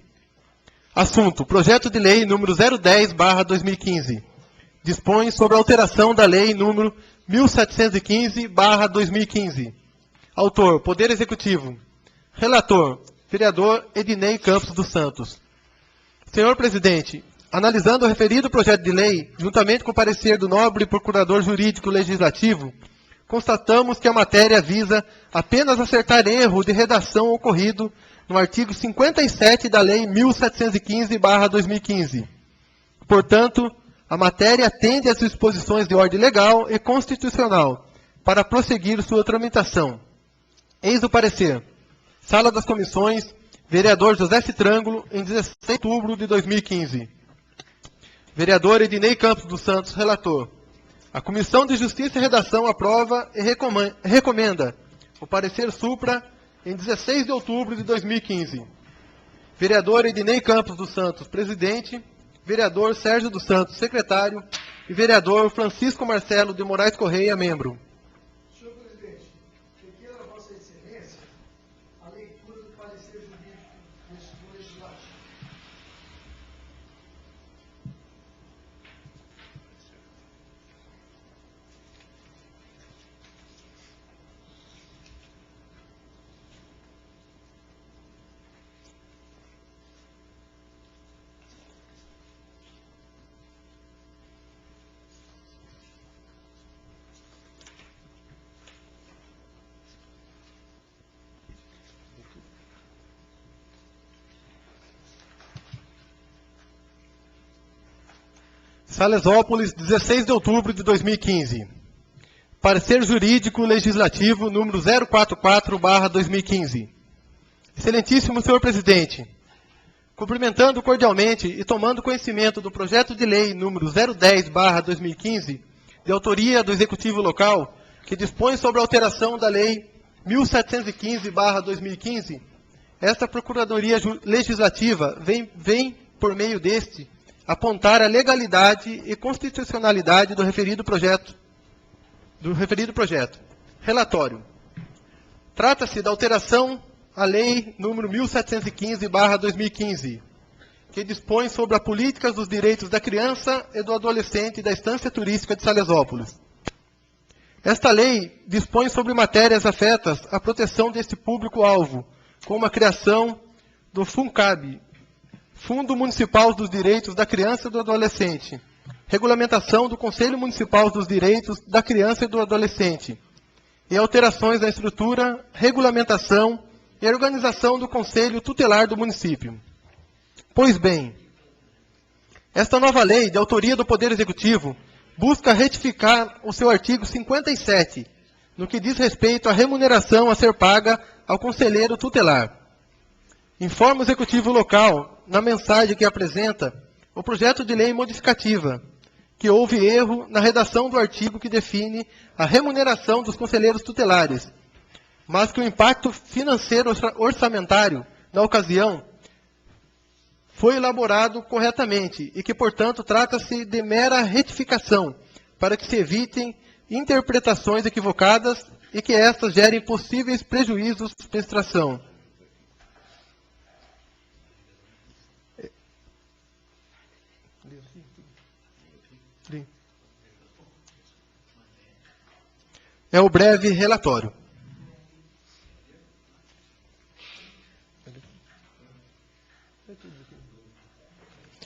Assunto: projeto de lei número 010/2015. Dispõe sobre a alteração da lei número 1715/2015. Autor: Poder Executivo. Relator: vereador Ednei Campos dos Santos. Senhor presidente, analisando o referido projeto de lei, juntamente com o parecer do nobre procurador jurídico legislativo, constatamos que a matéria visa apenas acertar erro de redação ocorrido no artigo 57 da Lei 1715/2015. Portanto, a matéria atende às disposições de ordem legal e constitucional para prosseguir sua tramitação. Eis o parecer. Sala das Comissões, vereador José Citrângulo, em 16 de outubro de 2015. Vereador Ednei Campos dos Santos, relator. A Comissão de Justiça e Redação aprova e recomenda o parecer supra em 16 de outubro de 2015. Vereador Ednei Campos dos Santos, presidente. Vereador Sérgio dos Santos, secretário. E vereador Francisco Marcelo de Moraes Correia, membro. Senhor presidente, requer a Vossa Excelência a leitura do parecer jurídico do legislativo. Salesópolis, 16 de outubro de 2015. Parecer Jurídico Legislativo número 044/2015. Excelentíssimo senhor presidente, cumprimentando cordialmente e tomando conhecimento do projeto de lei número 010/2015, de autoria do Executivo Local, que dispõe sobre a alteração da Lei 1715/2015, esta Procuradoria Legislativa vem por meio deste, apontar a legalidade e constitucionalidade do referido projeto. Relatório. Trata-se da alteração à Lei número 1715/2015, que dispõe sobre as políticas dos direitos da criança e do adolescente da Estância Turística de Salesópolis. Esta lei dispõe sobre matérias afetas à proteção deste público-alvo, como a criação do FUNCAB, Fundo Municipal dos Direitos da Criança e do Adolescente, regulamentação do Conselho Municipal dos Direitos da Criança e do Adolescente, e alterações na estrutura, regulamentação e organização do Conselho Tutelar do município. Pois bem, esta nova lei, de autoria do Poder Executivo, busca retificar o seu artigo 57, no que diz respeito à remuneração a ser paga ao conselheiro tutelar. Informa o Executivo Local, na mensagem que apresenta, o projeto de lei modificativa, que houve erro na redação do artigo que define a remuneração dos conselheiros tutelares, mas que o impacto financeiro orçamentário, na ocasião, foi elaborado corretamente e que, portanto, trata-se de mera retificação, para que se evitem interpretações equivocadas e que estas gerem possíveis prejuízos à administração. É o breve relatório.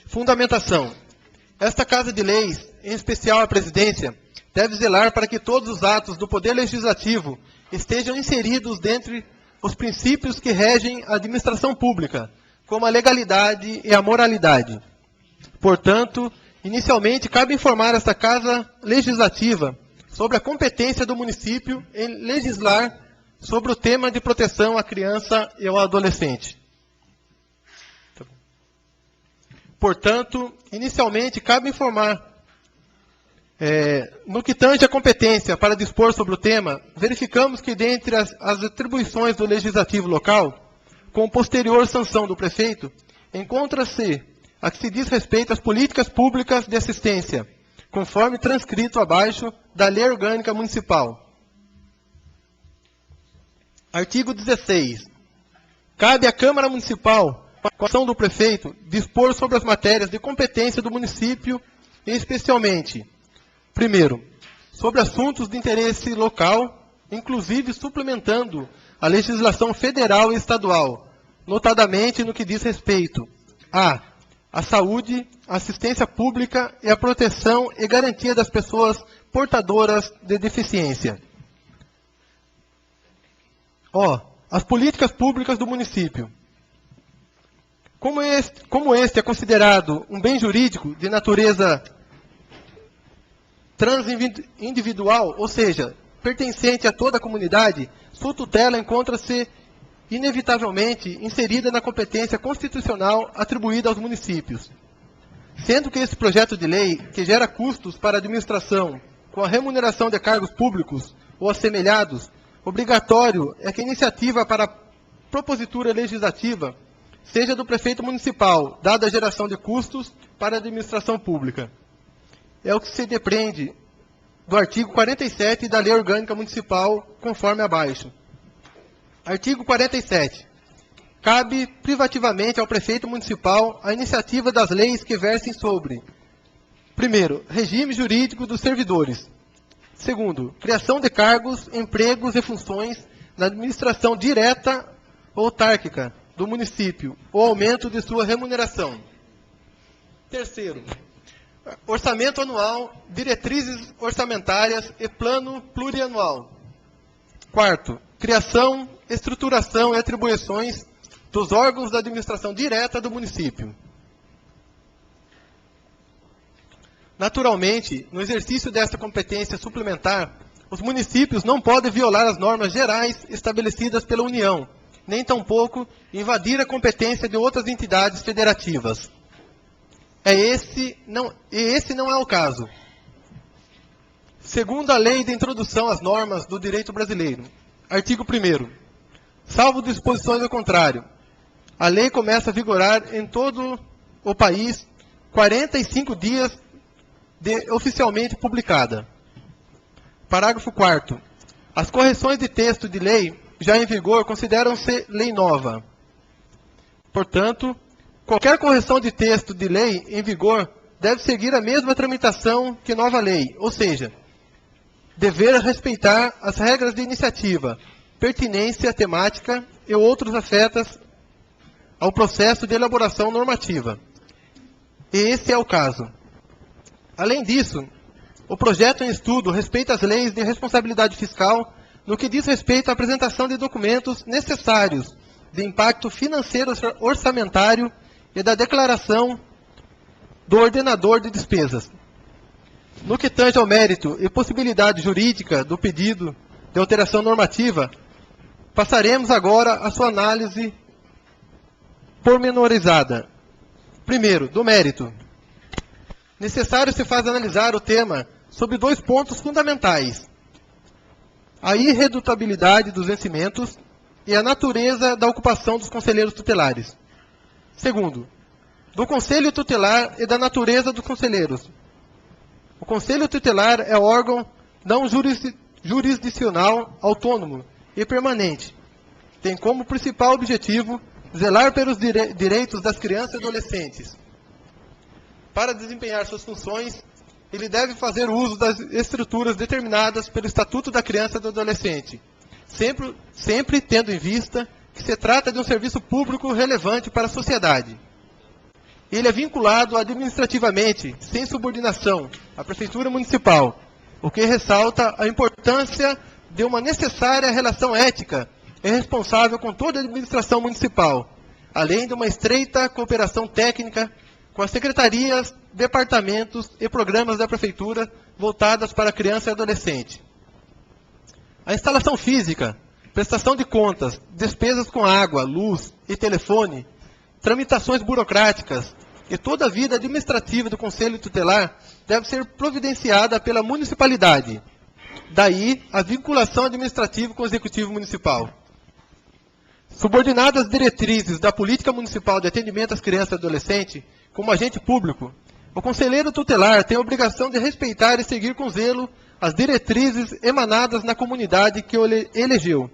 Fundamentação. Esta Casa de Leis, em especial a Presidência, deve zelar para que todos os atos do Poder Legislativo estejam inseridos dentre os princípios que regem a administração pública, como a legalidade e a moralidade. Portanto, inicialmente, cabe informar esta Casa Legislativa sobre a competência do município em legislar sobre o tema de proteção à criança e ao adolescente. Portanto, inicialmente, cabe informar, no que tange a competência para dispor sobre o tema, verificamos que dentre as atribuições do Legislativo Local, com posterior sanção do prefeito, encontra-se a que se diz respeito às políticas públicas de assistência, conforme transcrito abaixo da Lei Orgânica Municipal. Artigo 16. Cabe à Câmara Municipal, com a ação do prefeito, dispor sobre as matérias de competência do município, e especialmente, primeiro, sobre assuntos de interesse local, inclusive suplementando a legislação federal e estadual, notadamente no que diz respeito a a saúde, a assistência pública e a proteção e garantia das pessoas portadoras de deficiência. As políticas públicas do município. Como este é considerado um bem jurídico de natureza transindividual, ou seja, pertencente a toda a comunidade, sua tutela encontra-se inevitavelmente inserida na competência constitucional atribuída aos municípios. Sendo que esse projeto de lei, que gera custos para a administração com a remuneração de cargos públicos ou assemelhados, obrigatório é que a iniciativa para a propositura legislativa seja do prefeito municipal, dada a geração de custos para a administração pública. É o que se depreende do artigo 47 da Lei Orgânica Municipal, conforme abaixo. Artigo 47. Cabe privativamente ao prefeito municipal a iniciativa das leis que versem sobre: primeiro, regime jurídico dos servidores. Segundo, criação de cargos, empregos e funções na administração direta ou autárquica do município, ou aumento de sua remuneração. Terceiro, orçamento anual, diretrizes orçamentárias e plano plurianual. Quarto, criação, estruturação e atribuições dos órgãos da administração direta do município. Naturalmente, no exercício desta competência suplementar, os municípios não podem violar as normas gerais estabelecidas pela União, nem tampouco invadir a competência de outras entidades federativas. Esse não é o caso. Segundo a Lei de Introdução às Normas do Direito Brasileiro, artigo 1º, salvo disposições ao contrário, a lei começa a vigorar em todo o país 45 dias de oficialmente publicada. Parágrafo 4º. As correções de texto de lei já em vigor consideram-se lei nova. Portanto, qualquer correção de texto de lei em vigor deve seguir a mesma tramitação que nova lei, ou seja, dever respeitar as regras de iniciativa, pertinência temática e outros afetos ao processo de elaboração normativa. E esse é o caso. Além disso, o projeto em estudo respeita as leis de responsabilidade fiscal no que diz respeito à apresentação de documentos necessários de impacto financeiro orçamentário e da declaração do ordenador de despesas. No que tange ao mérito e possibilidade jurídica do pedido de alteração normativa, passaremos agora à sua análise pormenorizada. Primeiro, do mérito. Necessário se faz analisar o tema sob 2 pontos fundamentais: a irredutabilidade dos vencimentos e a natureza da ocupação dos conselheiros tutelares. Segundo, do conselho tutelar e da natureza dos conselheiros. O conselho tutelar é órgão não jurisdicional, autônomo e permanente. Tem como principal objetivo zelar pelos direitos das crianças e adolescentes. Para desempenhar suas funções, ele deve fazer uso das estruturas determinadas pelo Estatuto da Criança e do Adolescente, sempre tendo em vista que se trata de um serviço público relevante para a sociedade. Ele é vinculado administrativamente, sem subordinação, à Prefeitura Municipal, o que ressalta a importância de uma necessária relação ética e responsável com toda a administração municipal, além de uma estreita cooperação técnica com as secretarias, departamentos e programas da Prefeitura voltadas para a criança e adolescente. A instalação física, prestação de contas, despesas com água, luz e telefone, tramitações burocráticas e toda a vida administrativa do Conselho Tutelar deve ser providenciada pela municipalidade. Daí a vinculação administrativa com o Executivo Municipal. Subordinadas às diretrizes da Política Municipal de Atendimento às Crianças e Adolescentes, como agente público, o conselheiro tutelar tem a obrigação de respeitar e seguir com zelo as diretrizes emanadas na comunidade que o elegeu.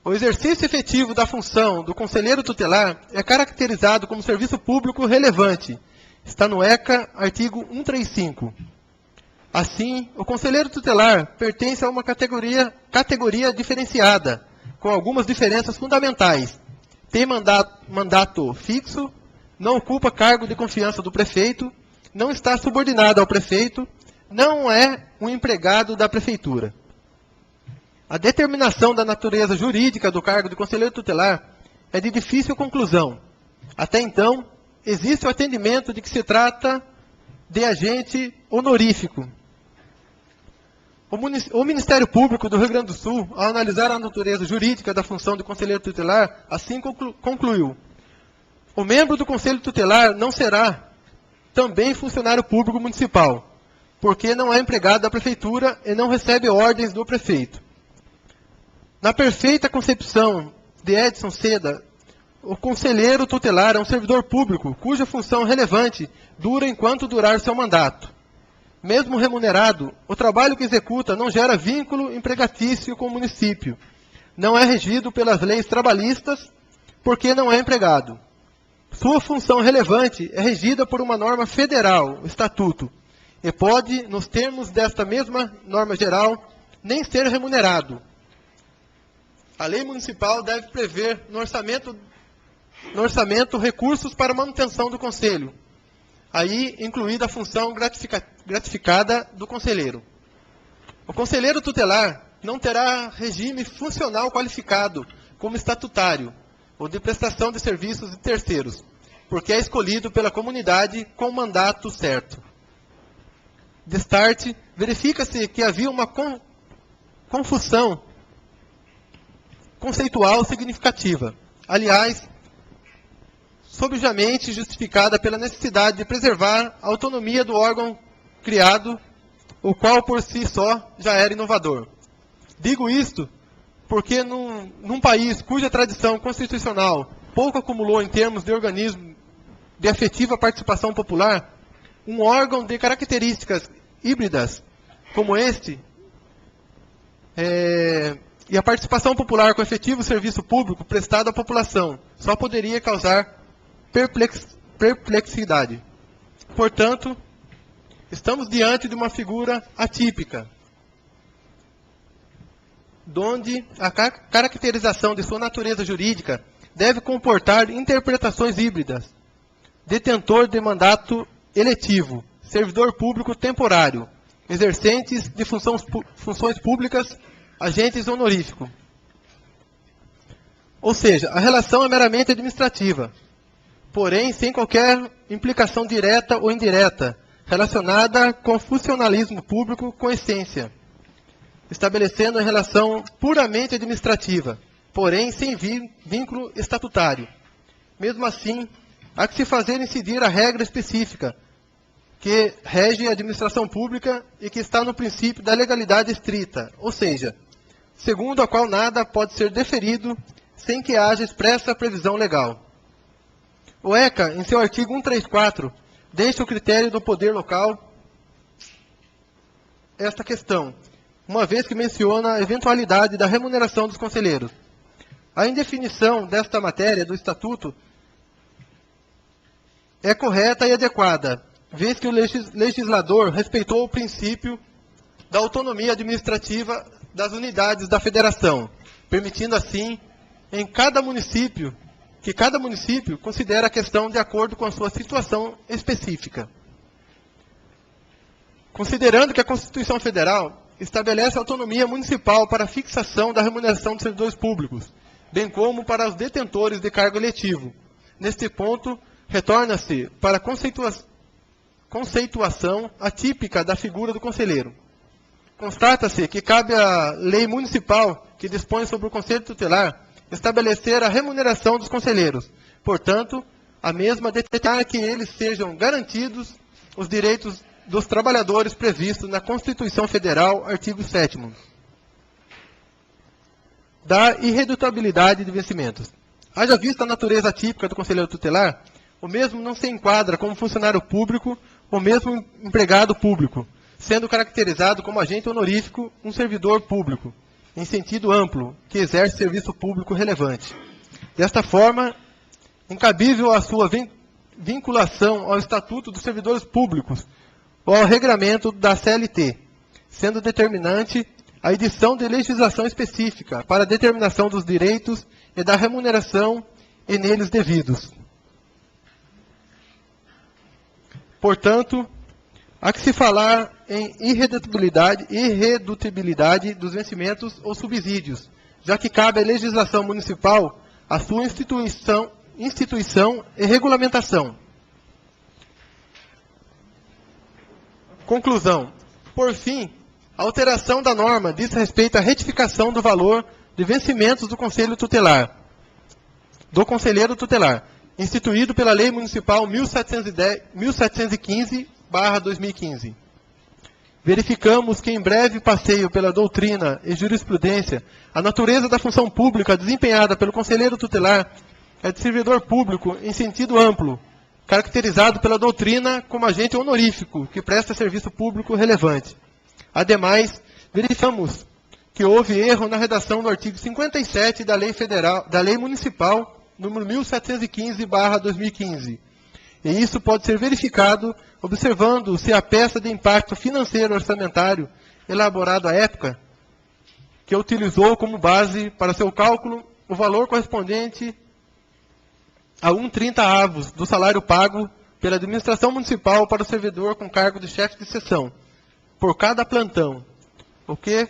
O exercício efetivo da função do conselheiro tutelar é caracterizado como serviço público relevante. Está no ECA, artigo 135. Assim, o conselheiro tutelar pertence a uma categoria diferenciada, com algumas diferenças fundamentais. Tem mandato fixo, não ocupa cargo de confiança do prefeito, não está subordinado ao prefeito, não é um empregado da prefeitura. A determinação da natureza jurídica do cargo de conselheiro tutelar é de difícil conclusão. Até então, existe o entendimento de que se trata de agente honorífico. O Ministério Público do Rio Grande do Sul, ao analisar a natureza jurídica da função de conselheiro tutelar, assim concluiu: o membro do Conselho Tutelar não será também funcionário público municipal, porque não é empregado da Prefeitura e não recebe ordens do prefeito. Na perfeita concepção de Edson Seda, o conselheiro tutelar é um servidor público, cuja função relevante dura enquanto durar seu mandato. Mesmo remunerado, o trabalho que executa não gera vínculo empregatício com o município. Não é regido pelas leis trabalhistas, porque não é empregado. Sua função relevante é regida por uma norma federal, o Estatuto, e pode, nos termos desta mesma norma geral, nem ser remunerado. A lei municipal deve prever no orçamento recursos para manutenção do conselho, aí incluída a função gratificada do conselheiro. O conselheiro tutelar não terá regime funcional qualificado como estatutário ou de prestação de serviços de terceiros, porque é escolhido pela comunidade com mandato certo. Destarte, verifica-se que havia uma confusão conceitual significativa. Aliás, sobejamente justificada pela necessidade de preservar a autonomia do órgão criado, o qual por si só já era inovador. Digo isto porque num país cuja tradição constitucional pouco acumulou em termos de organismo de efetiva participação popular, um órgão de características híbridas como este, e a participação popular com efetivo serviço público prestado à população, só poderia causar perplexidade. Portanto, estamos diante de uma figura atípica, donde a caracterização de sua natureza jurídica deve comportar interpretações híbridas: detentor de mandato eletivo, servidor público temporário, exercentes de funções públicas, agentes honoríficos. Ou seja, a relação é meramente administrativa, porém sem qualquer implicação direta ou indireta, relacionada com funcionalismo público com essência, estabelecendo a relação puramente administrativa, porém sem vínculo estatutário. Mesmo assim, há que se fazer incidir a regra específica que rege a administração pública e que está no princípio da legalidade estrita, ou seja, segundo a qual nada pode ser deferido sem que haja expressa previsão legal. O ECA, em seu artigo 134, deixa o critério do poder local esta questão, uma vez que menciona a eventualidade da remuneração dos conselheiros. A indefinição desta matéria do Estatuto é correta e adequada, vez que o legislador respeitou o princípio da autonomia administrativa das unidades da federação, permitindo assim que cada município considere a questão de acordo com a sua situação específica. Considerando que a Constituição Federal estabelece autonomia municipal para a fixação da remuneração dos servidores públicos, bem como para os detentores de cargo eletivo. Neste ponto, retorna-se para a conceituação atípica da figura do conselheiro. Constata-se que cabe à lei municipal que dispõe sobre o Conselho Tutelar estabelecer a remuneração dos conselheiros. Portanto, a mesma determinar que eles sejam garantidos os direitos dos trabalhadores previstos na Constituição Federal, artigo 7º. Da irredutabilidade de vencimentos. Haja vista a natureza atípica do conselheiro tutelar, o mesmo não se enquadra como funcionário público ou mesmo empregado público, sendo caracterizado como agente honorífico, um servidor público, em sentido amplo, que exerce serviço público relevante. Desta forma, incabível a sua vinculação ao Estatuto dos Servidores Públicos ou ao regramento da CLT, sendo determinante a edição de legislação específica para a determinação dos direitos e da remuneração e neles devidos. Portanto, há que se falar em irredutibilidade dos vencimentos ou subsídios, já que cabe à legislação municipal a sua instituição e regulamentação. Conclusão. Por fim, a alteração da norma diz respeito à retificação do valor de vencimentos do Conselheiro Tutelar, instituído pela Lei Municipal 1715/2015. Verificamos que, em breve passeio pela doutrina e jurisprudência, a natureza da função pública desempenhada pelo Conselheiro Tutelar é de servidor público em sentido amplo, caracterizado pela doutrina como agente honorífico que presta serviço público relevante. Ademais, verificamos que houve erro na redação do artigo 57 da Lei Municipal número 1715/2015. E isso pode ser verificado observando se a peça de impacto financeiro orçamentário elaborado à época, que utilizou como base para seu cálculo o valor correspondente a 1/30 avos do salário pago pela administração municipal para o servidor com cargo de chefe de seção, por cada plantão, o que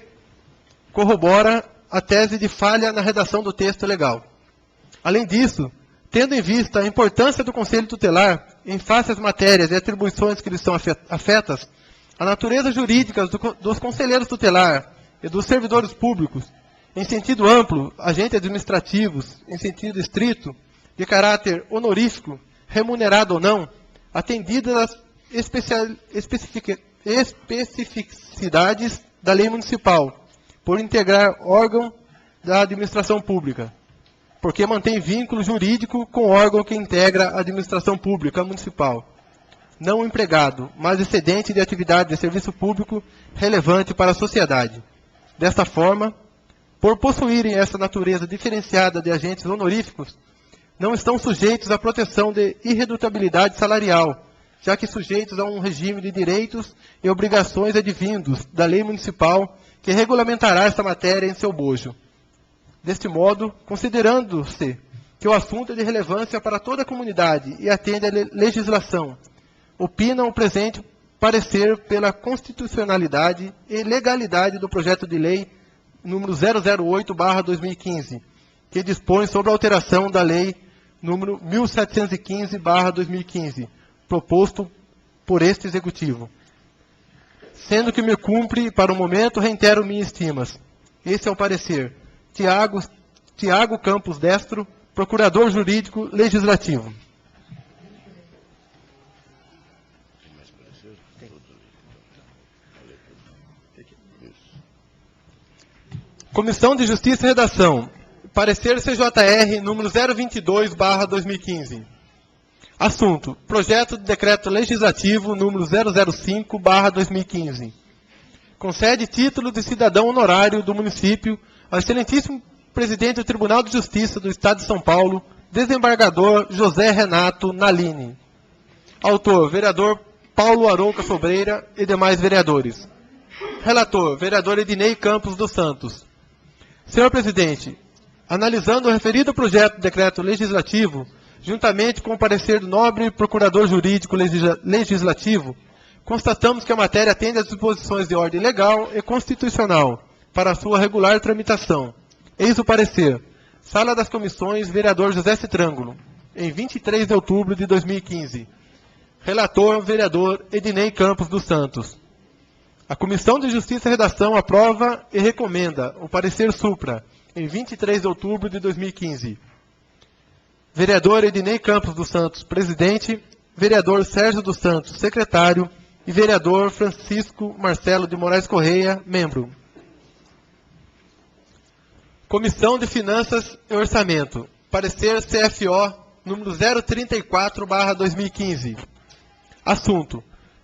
corrobora a tese de falha na redação do texto legal. Além disso, tendo em vista a importância do Conselho Tutelar em face às matérias e atribuições que lhes são afetas, a natureza jurídica dos conselheiros tutelar e dos servidores públicos, em sentido amplo, agentes administrativos, em sentido estrito, de caráter honorífico, remunerado ou não, atendidas as especificidades da lei municipal, por integrar órgão da administração pública, porque mantém vínculo jurídico com o órgão que integra a administração pública municipal, não empregado, mas excedente de atividade de serviço público relevante para a sociedade. Desta forma, por possuírem essa natureza diferenciada de agentes honoríficos, não estão sujeitos à proteção de irredutibilidade salarial, já que sujeitos a um regime de direitos e obrigações advindos da lei municipal que regulamentará esta matéria em seu bojo. Deste modo, considerando-se que o assunto é de relevância para toda a comunidade e atende à legislação, opinam o presente parecer pela constitucionalidade e legalidade do projeto de lei número 008/2015, que dispõe sobre a alteração da lei número 1715/2015, proposto por este Executivo. Sendo que me cumpre, para o momento, reitero minhas estimas. Esse é o parecer. Tiago Campos Destro, Procurador Jurídico Legislativo. Comissão de Justiça e Redação. Parecer CJR número 022/2015. Assunto: Projeto de Decreto Legislativo número 005/2015. Concede título de cidadão honorário do município ao excelentíssimo presidente do Tribunal de Justiça do Estado de São Paulo, desembargador José Renato Nalini. Autor: vereador Paulo Arouca Sobreira e demais vereadores. Relator: vereador Ednei Campos dos Santos. Senhor presidente, analisando o referido projeto de decreto legislativo, juntamente com o parecer do nobre procurador jurídico legislativo, constatamos que a matéria atende às disposições de ordem legal e constitucional para a sua regular tramitação. Eis o parecer. Sala das Comissões, vereador José Citrângulo, em 23 de outubro de 2015. Relator, vereador Ednei Campos dos Santos. A Comissão de Justiça e Redação aprova e recomenda o parecer supra, em 23 de outubro de 2015. Vereador Ednei Campos dos Santos, presidente. Vereador Sérgio dos Santos, secretário. E vereador Francisco Marcelo de Moraes Correia, membro. Comissão de Finanças e Orçamento. Parecer CFO número 034/2015. Assunto: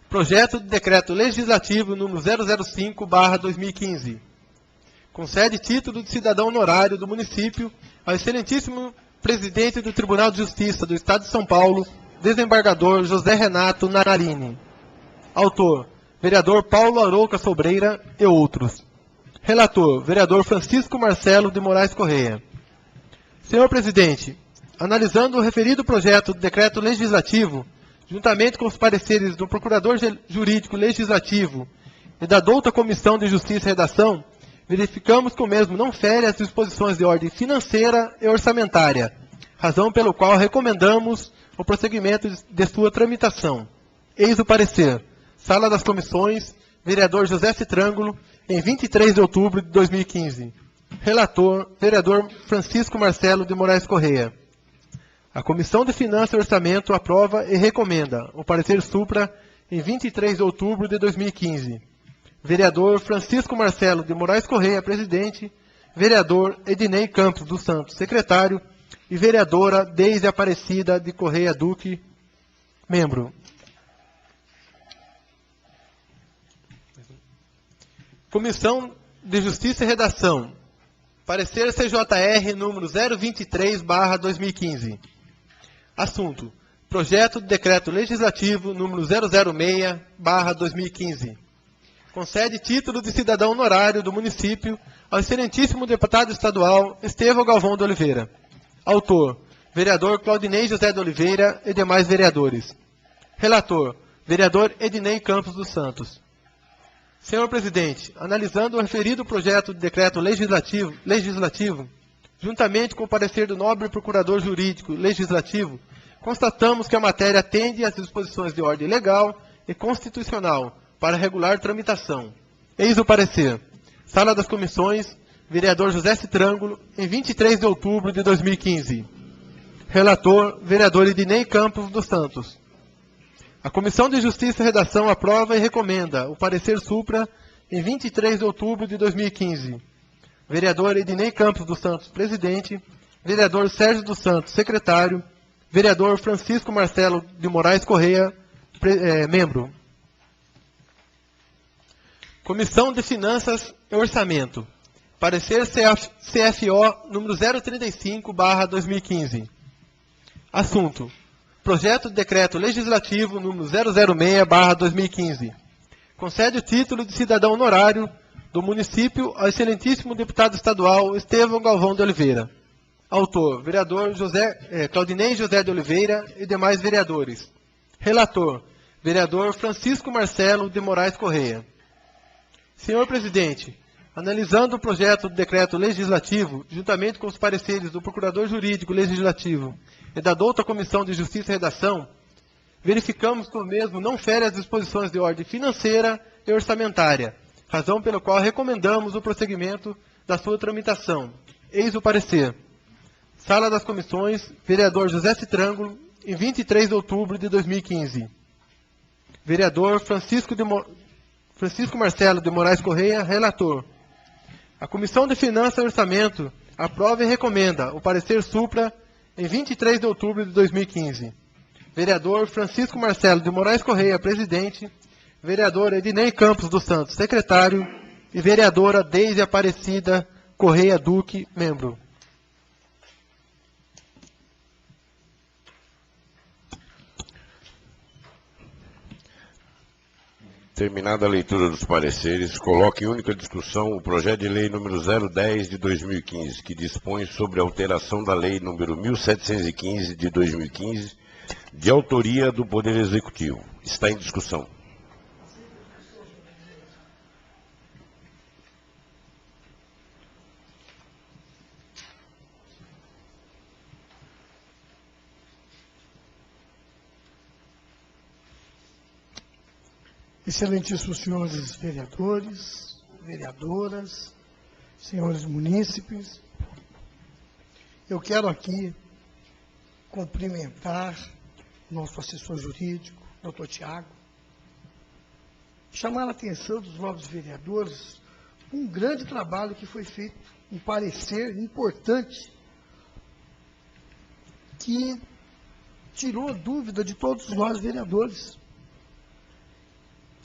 Projeto de Decreto Legislativo número 005/2015. Concede título de cidadão honorário do município ao excelentíssimo presidente do Tribunal de Justiça do Estado de São Paulo, desembargador José Renato Nalini. Autor: vereador Paulo Arouca Sobreira e outros. Relator: vereador Francisco Marcelo de Moraes Correia. Senhor presidente, analisando o referido projeto de decreto legislativo, juntamente com os pareceres do Procurador Jurídico Legislativo e da douta Comissão de Justiça e Redação, verificamos que o mesmo não fere as disposições de ordem financeira e orçamentária, razão pelo qual recomendamos o prosseguimento de sua tramitação. Eis o parecer. Sala das Comissões, vereador José Citrângulo, em 23 de outubro de 2015. Relator, vereador Francisco Marcelo de Moraes Correia. A Comissão de Finanças e Orçamento aprova e recomenda o parecer supra em 23 de outubro de 2015. Vereador Francisco Marcelo de Moraes Correia, presidente. Vereador Ednei Campos dos Santos, secretário. E vereadora Deise Aparecida de Correia Duque, membro. Comissão de Justiça e Redação. Parecer CJR número 023/2015. Assunto: Projeto de Decreto Legislativo número 006/2015. Concede título de cidadão honorário do município ao excelentíssimo deputado estadual Estevão Galvão de Oliveira. Autor: vereador Claudinei José de Oliveira e demais vereadores. Relator: vereador Ednei Campos dos Santos. Senhor presidente, analisando o referido projeto de decreto legislativo, juntamente com o parecer do nobre procurador jurídico legislativo, constatamos que a matéria atende às disposições de ordem legal e constitucional para regular tramitação. Eis o parecer. Sala das Comissões, vereador José Citrângulo, em 23 de outubro de 2015. Relator, vereador Ednei Campos dos Santos. A Comissão de Justiça e Redação aprova e recomenda o parecer supra em 23 de outubro de 2015. Vereador Ednei Campos dos Santos, presidente. Vereador Sérgio dos Santos, secretário. Vereador Francisco Marcelo de Moraes Correia, membro. Comissão de Finanças e Orçamento. Parecer CFO número 035/2015. Assunto: Projeto de Decreto Legislativo número 006/2015. Concede o título de cidadão honorário do município ao excelentíssimo deputado estadual Estevão Galvão de Oliveira. Autor: vereador Claudinei José de Oliveira e demais vereadores. Relator: vereador Francisco Marcelo de Moraes Correia. Senhor presidente, analisando o projeto de decreto legislativo, juntamente com os pareceres do Procurador Jurídico Legislativo e da douta Comissão de Justiça e Redação, verificamos que o mesmo não fere as disposições de ordem financeira e orçamentária, razão pela qual recomendamos o prosseguimento da sua tramitação. Eis o parecer. Sala das Comissões, vereador José Citrângulo, em 23 de outubro de 2015. Vereador Francisco Marcelo de Moraes Correia, relator. A Comissão de Finanças e Orçamento aprova e recomenda o parecer supra em 23 de outubro de 2015. Vereador Francisco Marcelo de Moraes Correia, presidente. Vereador Ednei Campos dos Santos, secretário. E vereadora Deise Aparecida Correia Duque, membro. Terminada a leitura dos pareceres, coloque em única discussão o projeto de lei número 010 de 2015, que dispõe sobre a alteração da lei número 1715 de 2015, de autoria do Poder Executivo. Está em discussão. Excelentíssimos senhores vereadores, vereadoras, senhores munícipes, eu quero aqui cumprimentar nosso assessor jurídico, doutor Tiago, chamar a atenção dos novos vereadores um grande trabalho que foi feito, um parecer importante que tirou a dúvida de todos nós vereadores.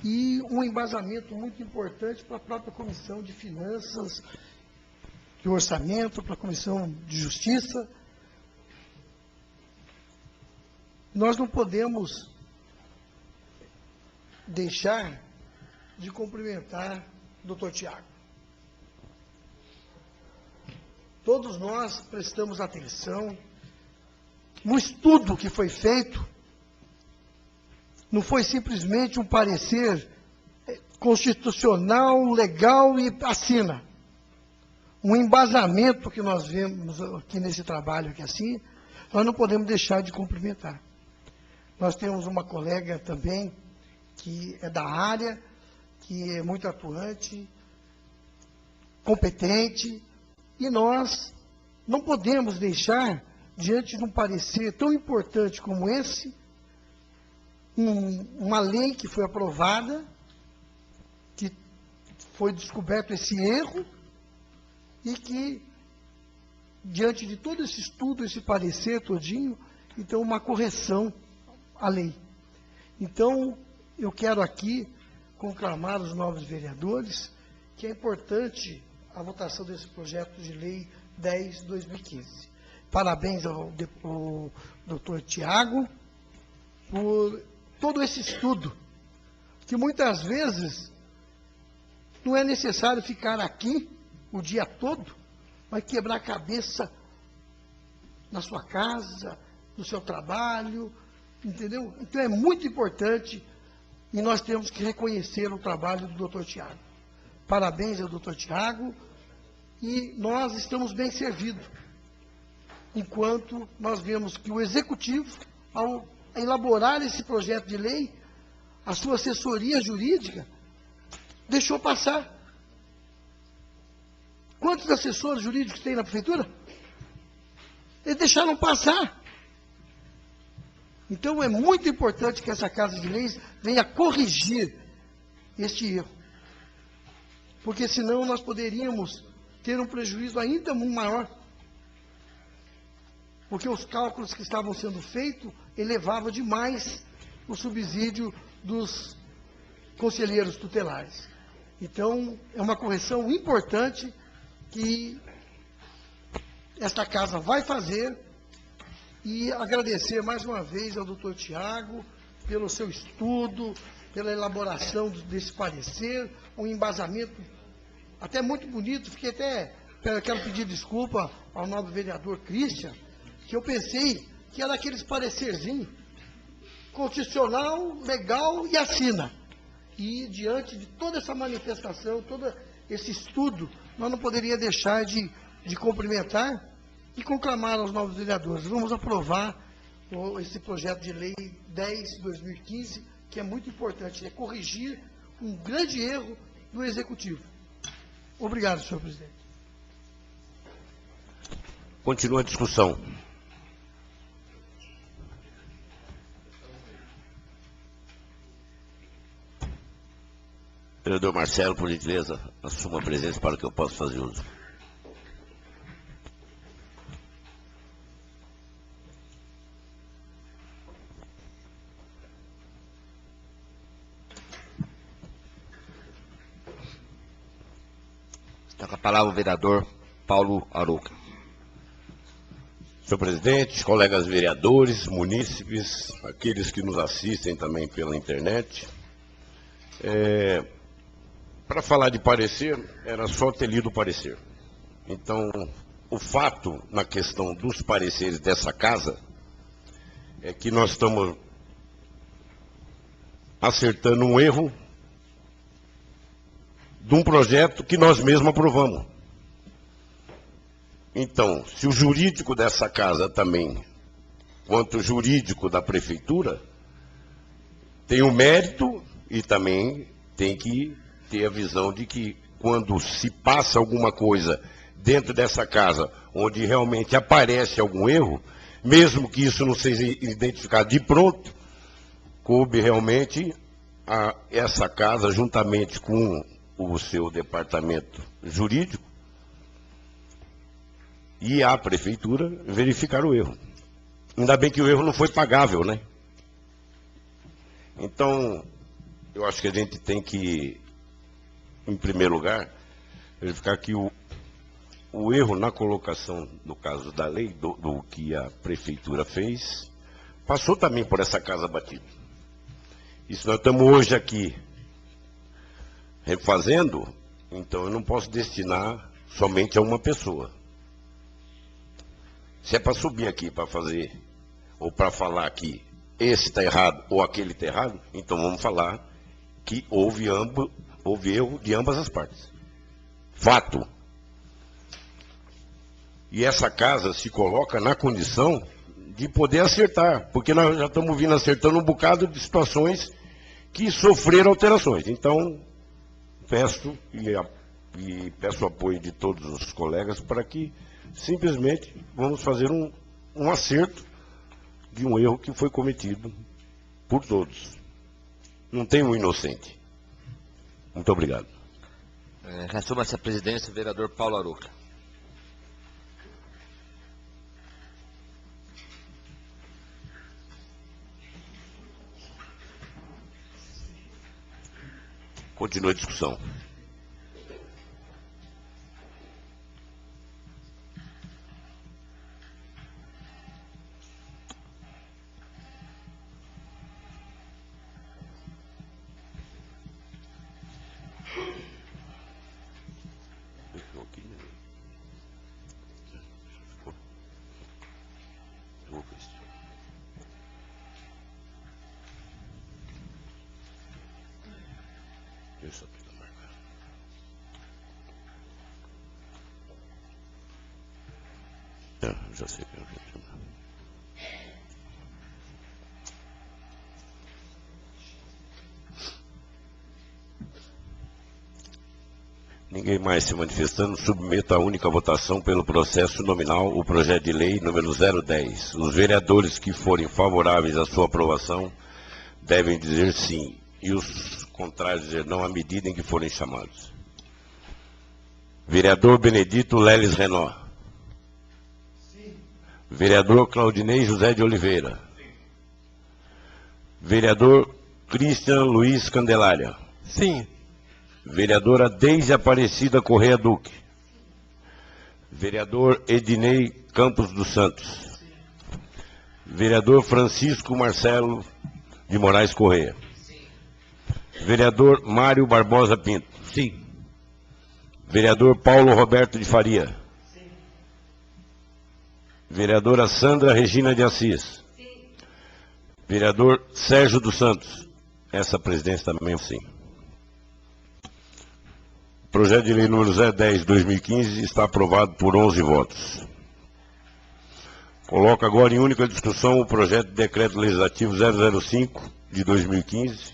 E um embasamento muito importante para a própria Comissão de Finanças, de Orçamento, para a Comissão de Justiça. Nós não podemos deixar de cumprimentar o doutor Tiago. Todos nós prestamos atenção no estudo que foi feito não foi simplesmente um parecer constitucional, legal e assina. Um embasamento que nós vemos aqui nesse trabalho aqui assim, nós não podemos deixar de cumprimentar. Nós temos uma colega também que é da área, que é muito atuante, competente, e nós não podemos deixar, diante de um parecer tão importante como esse, uma lei que foi aprovada, que foi descoberto esse erro, e que, diante de todo esse estudo, esse parecer todinho, então uma correção à lei. Então, eu quero aqui conclamar os novos vereadores que é importante a votação desse projeto de lei 10/2015. Parabéns ao doutor Tiago por todo esse estudo, que muitas vezes não é necessário ficar aqui o dia todo, vai quebrar a cabeça na sua casa, no seu trabalho, entendeu? Então é muito importante e nós temos que reconhecer o trabalho do doutor Tiago. Parabéns ao doutor Tiago e nós estamos bem servidos, enquanto nós vemos que o Executivo, ao elaborar esse projeto de lei, a sua assessoria jurídica deixou passar. Quantos assessores jurídicos tem na prefeitura? Eles deixaram passar. Então é muito importante que essa Casa de Leis venha corrigir este erro. Porque senão nós poderíamos ter um prejuízo ainda maior. Porque os cálculos que estavam sendo feitos elevavam demais o subsídio dos conselheiros tutelares. Então, é uma correção importante que esta casa vai fazer e agradecer mais uma vez ao doutor Tiago pelo seu estudo, pela elaboração desse parecer, um embasamento até muito bonito. Quero pedir desculpa ao novo vereador Christian, que eu pensei que era aqueles parecerzinhos constitucional, legal e assina. E diante de toda essa manifestação, todo esse estudo, nós não poderíamos deixar de cumprimentar e conclamar aos novos vereadores. Vamos aprovar esse projeto de lei 10/2015, que é muito importante, é corrigir um grande erro do Executivo. Obrigado, senhor presidente. Continua a discussão. Vereador Marcelo, por gentileza, assuma a presença para que eu possa fazer uso. Está com a palavra o vereador Paulo Arouca. Senhor presidente, colegas vereadores, munícipes, aqueles que nos assistem também pela internet. Para falar de parecer, era só ter lido o parecer. Então, o fato na questão dos pareceres dessa casa é que nós estamos acertando um erro de um projeto que nós mesmos aprovamos. Então, se o jurídico dessa casa também, quanto o jurídico da prefeitura, tem o mérito e também tem que ter a visão de que quando se passa alguma coisa dentro dessa casa, onde realmente aparece algum erro, mesmo que isso não seja identificado de pronto, coube realmente a essa casa, juntamente com o seu departamento jurídico, e a prefeitura verificar o erro. Ainda bem que o erro não foi pagável, né? Então, eu acho que a gente tem que, em primeiro lugar, verificar que o erro na colocação, no caso da lei, do que a prefeitura fez, passou também por essa casa batida. E se nós estamos hoje aqui refazendo, então eu não posso destinar somente a uma pessoa. Se é para subir aqui, para fazer, ou para falar aqui, esse está errado ou aquele está errado, então vamos falar que houve erro de ambas as partes. Fato. E essa casa se coloca na condição de poder acertar, porque nós já estamos vindo acertando um bocado de situações que sofreram alterações. Então, peço e peço o apoio de todos os colegas para que simplesmente vamos fazer um acerto de um erro que foi cometido por todos. Não tem um inocente. Muito obrigado. Reassuma essa presidência o vereador Paulo Arouca. Continua a discussão. Já sei que eu Ninguém mais se manifestando, submeto à única votação pelo processo nominal o projeto de lei número 010. Os vereadores que forem favoráveis à sua aprovação devem dizer sim, e os contrários dizer não à medida em que forem chamados. Vereador Benedito Leles Renó. Sim. Vereador Claudinei José de Oliveira. Sim. Vereador Cristian Luiz Candelária. Sim. Vereadora Deise Aparecida Correia Duque. Vereador Ednei Campos dos Santos. Vereador Francisco Marcelo de Moraes Correia. Vereador Mário Barbosa Pinto. Sim. Vereador Paulo Roberto de Faria. Sim. Vereadora Sandra Regina de Assis. Sim. Vereador Sérgio dos Santos. Essa presidência também é sim. O projeto de lei número 010/2015 está aprovado por 11 votos. Coloco agora em única discussão o projeto de decreto legislativo 005 de 2015,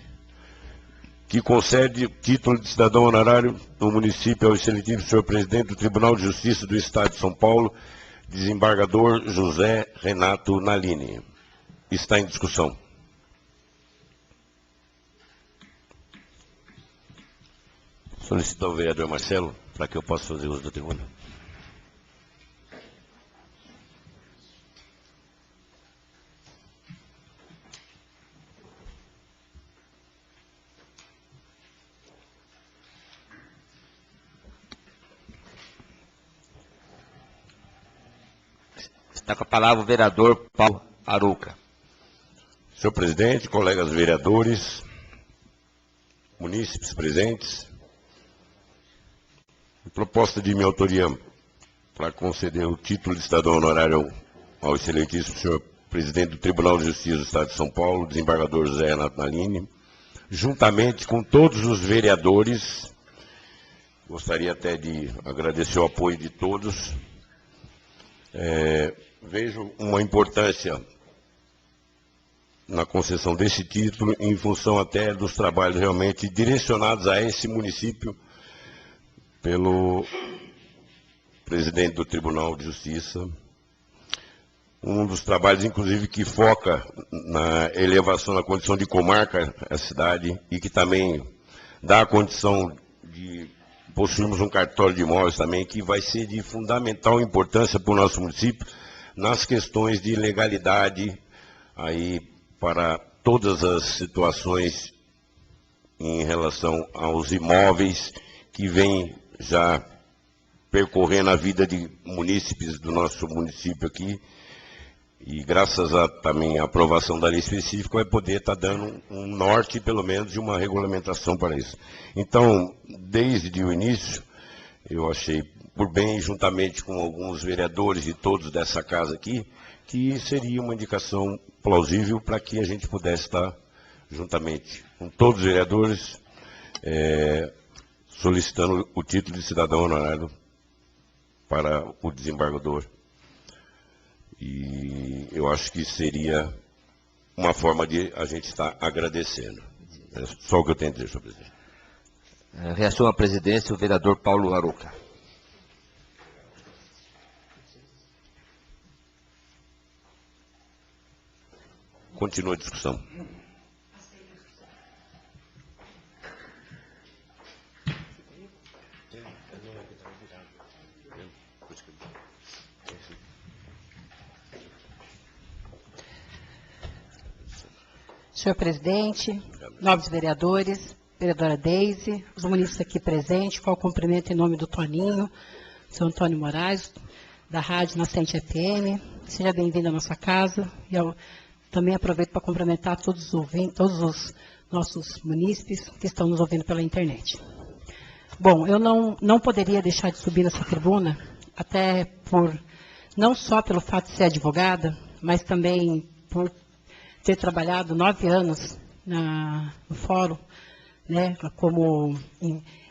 que concede título de cidadão honorário do município ao excelentíssimo senhor presidente do Tribunal de Justiça do Estado de São Paulo, desembargador José Renato Nalini. Está em discussão. Solicito ao vereador Marcelo, para que eu possa fazer uso da tribuna. Está com a palavra o vereador Paulo Arouca. Senhor presidente, colegas vereadores, munícipes presentes, proposta de minha autoria para conceder o título de cidadão honorário ao excelentíssimo senhor presidente do Tribunal de Justiça do Estado de São Paulo, desembargador José Renato Nalini, juntamente com todos os vereadores. Gostaria até de agradecer o apoio de todos. Vejo uma importância na concessão desse título em função até dos trabalhos realmente direcionados a esse município pelo presidente do Tribunal de Justiça. Um dos trabalhos, inclusive, que foca na elevação da condição de comarca a cidade e que também dá a condição de possuirmos um cartório de imóveis também, que vai ser de fundamental importância para o nosso município nas questões de legalidade aí para todas as situações em relação aos imóveis que vêm já percorrendo a vida de munícipes do nosso município aqui, e graças a também a aprovação da lei específica vai poder estar dando um norte, pelo menos, de uma regulamentação para isso. Então, desde o início, eu achei por bem, juntamente com alguns vereadores e todos dessa casa aqui, que seria uma indicação plausível para que a gente pudesse estar juntamente com todos os vereadores solicitando o título de cidadão honorário para o desembargador. E eu acho que seria uma forma de a gente estar agradecendo. É só o que eu tenho a dizer, senhor presidente. Reação à presidência, o vereador Paulo Aruca. Continua a discussão. Senhor presidente, nobres vereadores, vereadora Deise, os munícipes aqui presentes, qual cumprimento em nome do Toninho, seu Antônio Moraes, da Rádio Nascente FM. Seja bem-vindo à nossa casa. E eu também aproveito para cumprimentar todos os nossos munícipes que estão nos ouvindo pela internet. Bom, eu não poderia deixar de subir nessa tribuna, até não só pelo fato de ser advogada, mas também por ter trabalhado 9 anos no fórum, né, como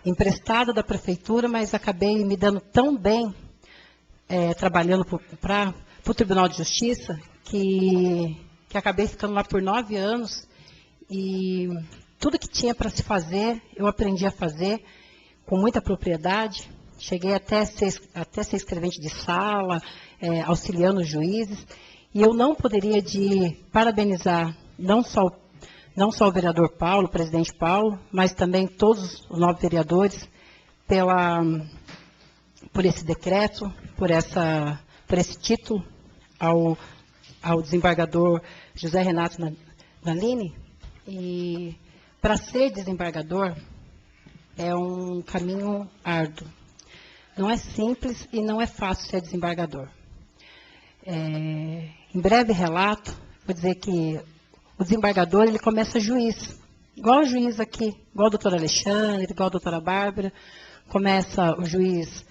emprestada da prefeitura, mas acabei me dando tão bem trabalhando para o Tribunal de Justiça, que acabei ficando lá por 9 anos, e tudo que tinha para se fazer, eu aprendi a fazer com muita propriedade. Cheguei até ser escrevente de sala, auxiliando os juízes, e eu não poderia de parabenizar não só o vereador Paulo, o presidente Paulo, mas também todos os 9 vereadores por esse decreto, por esse título ao desembargador José Renato Nalini. E para ser desembargador é um caminho árduo. Não é simples e não é fácil ser desembargador. Em breve relato, vou dizer que o desembargador, ele começa juiz, igual o juiz aqui, igual o doutor Alexandre, igual a doutora Bárbara. Começa o juiz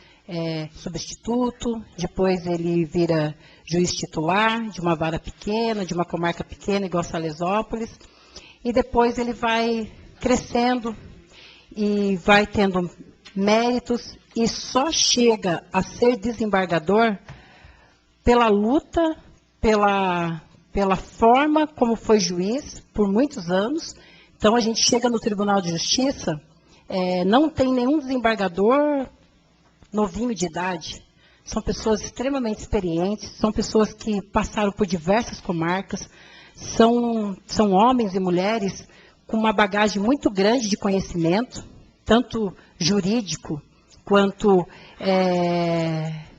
substituto, depois ele vira juiz titular de uma vara pequena, de uma comarca pequena, igual Salesópolis, e depois ele vai crescendo e vai tendo méritos, e só chega a ser desembargador pela luta, pela forma como foi juiz por muitos anos. Então, a gente chega no Tribunal de Justiça, não tem nenhum desembargador novinho de idade. São pessoas extremamente experientes, são pessoas que passaram por diversas comarcas, são homens e mulheres com uma bagagem muito grande de conhecimento, tanto jurídico quanto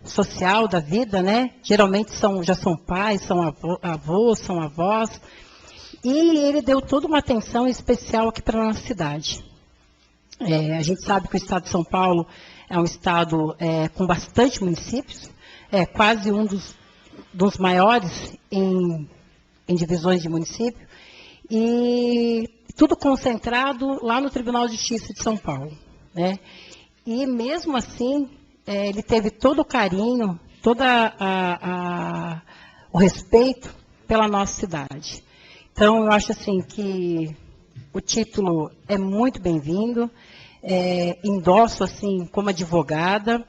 social da vida, né? Geralmente já são pais, são avós, são avós. E ele deu toda uma atenção especial aqui para a nossa cidade. A gente sabe que o estado de São Paulo é um estado com bastante municípios, quase um dos maiores em divisões de município, e tudo concentrado lá no Tribunal de Justiça de São Paulo, né? E mesmo assim, ele teve todo o carinho, todo o respeito pela nossa cidade. Então, eu acho assim que o título é muito bem-vindo, endosso assim como advogada,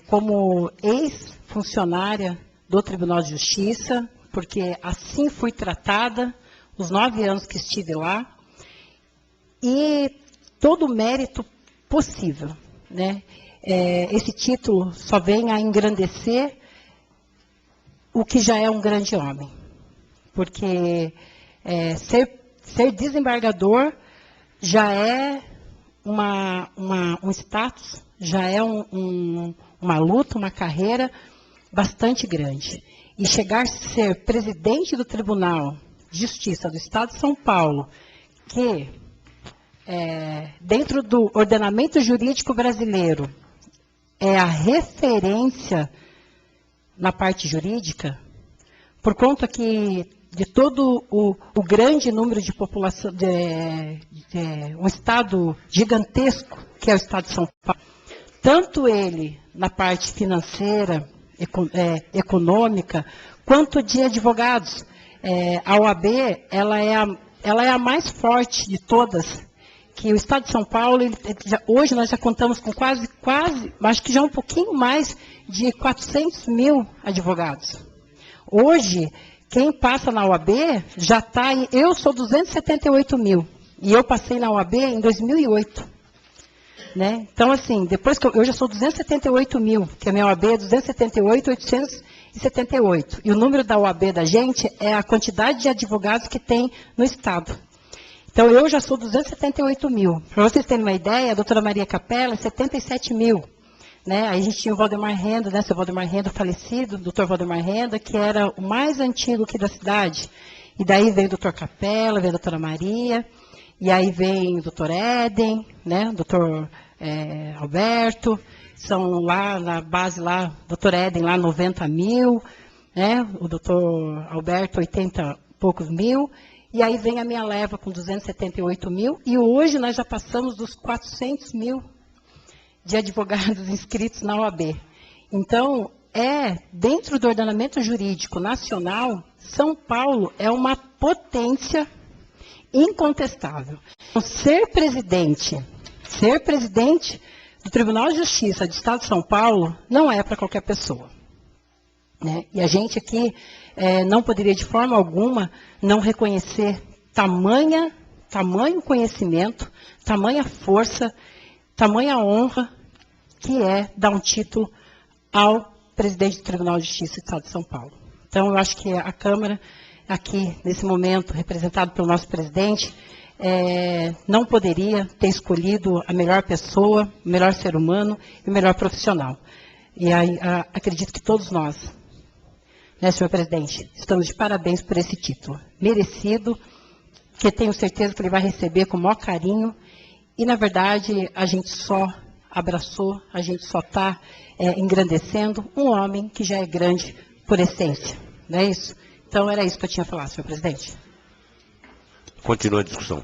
como ex-funcionária do Tribunal de Justiça, porque assim fui tratada os 9 anos que estive lá, e todo o mérito possível, né? Esse título só vem a engrandecer o que já é um grande homem, porque ser desembargador já é um status, já é uma luta, uma carreira bastante grande. E chegar a ser presidente do Tribunal de Justiça do Estado de São Paulo, que dentro do ordenamento jurídico brasileiro é a referência na parte jurídica, por conta que de todo o grande número de população, um estado gigantesco, que é o estado de São Paulo, tanto ele na parte financeira, econômica, quanto de advogados. A OAB, ela é a mais forte de todas, que o Estado de São Paulo, hoje nós já contamos com quase, acho que já um pouquinho mais de 400 mil advogados. Hoje, quem passa na OAB já está em... Eu sou 278 mil, e eu passei na OAB em 2008. Né? Então, assim, depois que eu já sou 278 mil, que a minha OAB é 278.878. E o número da OAB da gente é a quantidade de advogados que tem no Estado. Então, eu já sou 278 mil. Para vocês terem uma ideia, a doutora Maria Capella é 77 mil. Né? Aí a gente tinha o Valdemar Renda, né? Seu Valdemar Renda falecido, doutor Valdemar Renda, que era o mais antigo aqui da cidade. E daí vem o doutor Capella, vem a doutora Maria, e aí vem o doutor Éden, né? O doutor Alberto, são lá na base lá, doutor Éden lá 90 mil, né? O doutor Alberto 80 e poucos mil, e aí vem a minha leva com 278 mil, e hoje nós já passamos dos 400 mil de advogados inscritos na OAB. Então, dentro do ordenamento jurídico nacional, São Paulo é uma potência incontestável. Ser presidente do Tribunal de Justiça do Estado de São Paulo não é para qualquer pessoa. Né? E a gente aqui não poderia de forma alguma não reconhecer tamanho conhecimento, tamanha força, tamanha honra que é dar um título ao presidente do Tribunal de Justiça do Estado de São Paulo. Então, eu acho que a Câmara, aqui, nesse momento, representada pelo nosso presidente, não poderia ter escolhido a melhor pessoa, o melhor ser humano e o melhor profissional. E aí, acredito que todos nós, né, senhor presidente, estamos de parabéns por esse título. Merecido, que tenho certeza que ele vai receber com o maior carinho. E, na verdade, a gente só abraçou, a gente só está engrandecendo um homem que já é grande por essência. Não é isso? Então, era isso que eu tinha a falar, senhor presidente. Continua a discussão.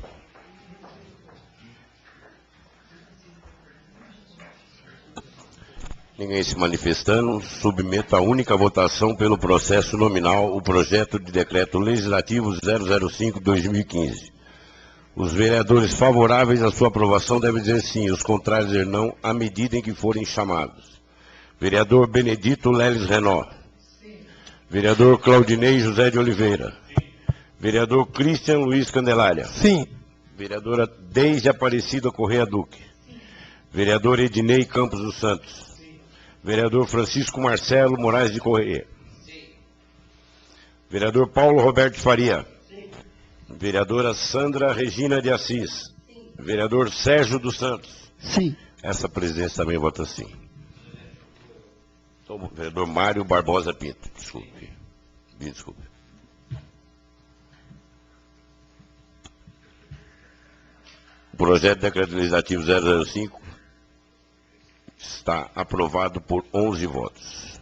Ninguém se manifestando, submeto à única votação pelo processo nominal o projeto de decreto legislativo 005/2015. Os vereadores favoráveis à sua aprovação devem dizer sim, os contrários dizer não, à medida em que forem chamados. Vereador Benedito Leles Renó. Vereador Claudinei José de Oliveira. Vereador Cristian Luiz Candelária. Sim. Vereadora Deise Aparecida Correia Duque. Vereador Ednei Campos dos Santos. Vereador Francisco Marcelo Moraes de Correia. Vereador Paulo Roberto Faria. Vereadora Sandra Regina de Assis. Vereador Sérgio dos Santos. Sim. Essa presidência também vota sim. Então, vereador Mário Barbosa Pinto. Desculpe. Desculpe. O projeto de decreto legislativo 005 está aprovado por 11 votos.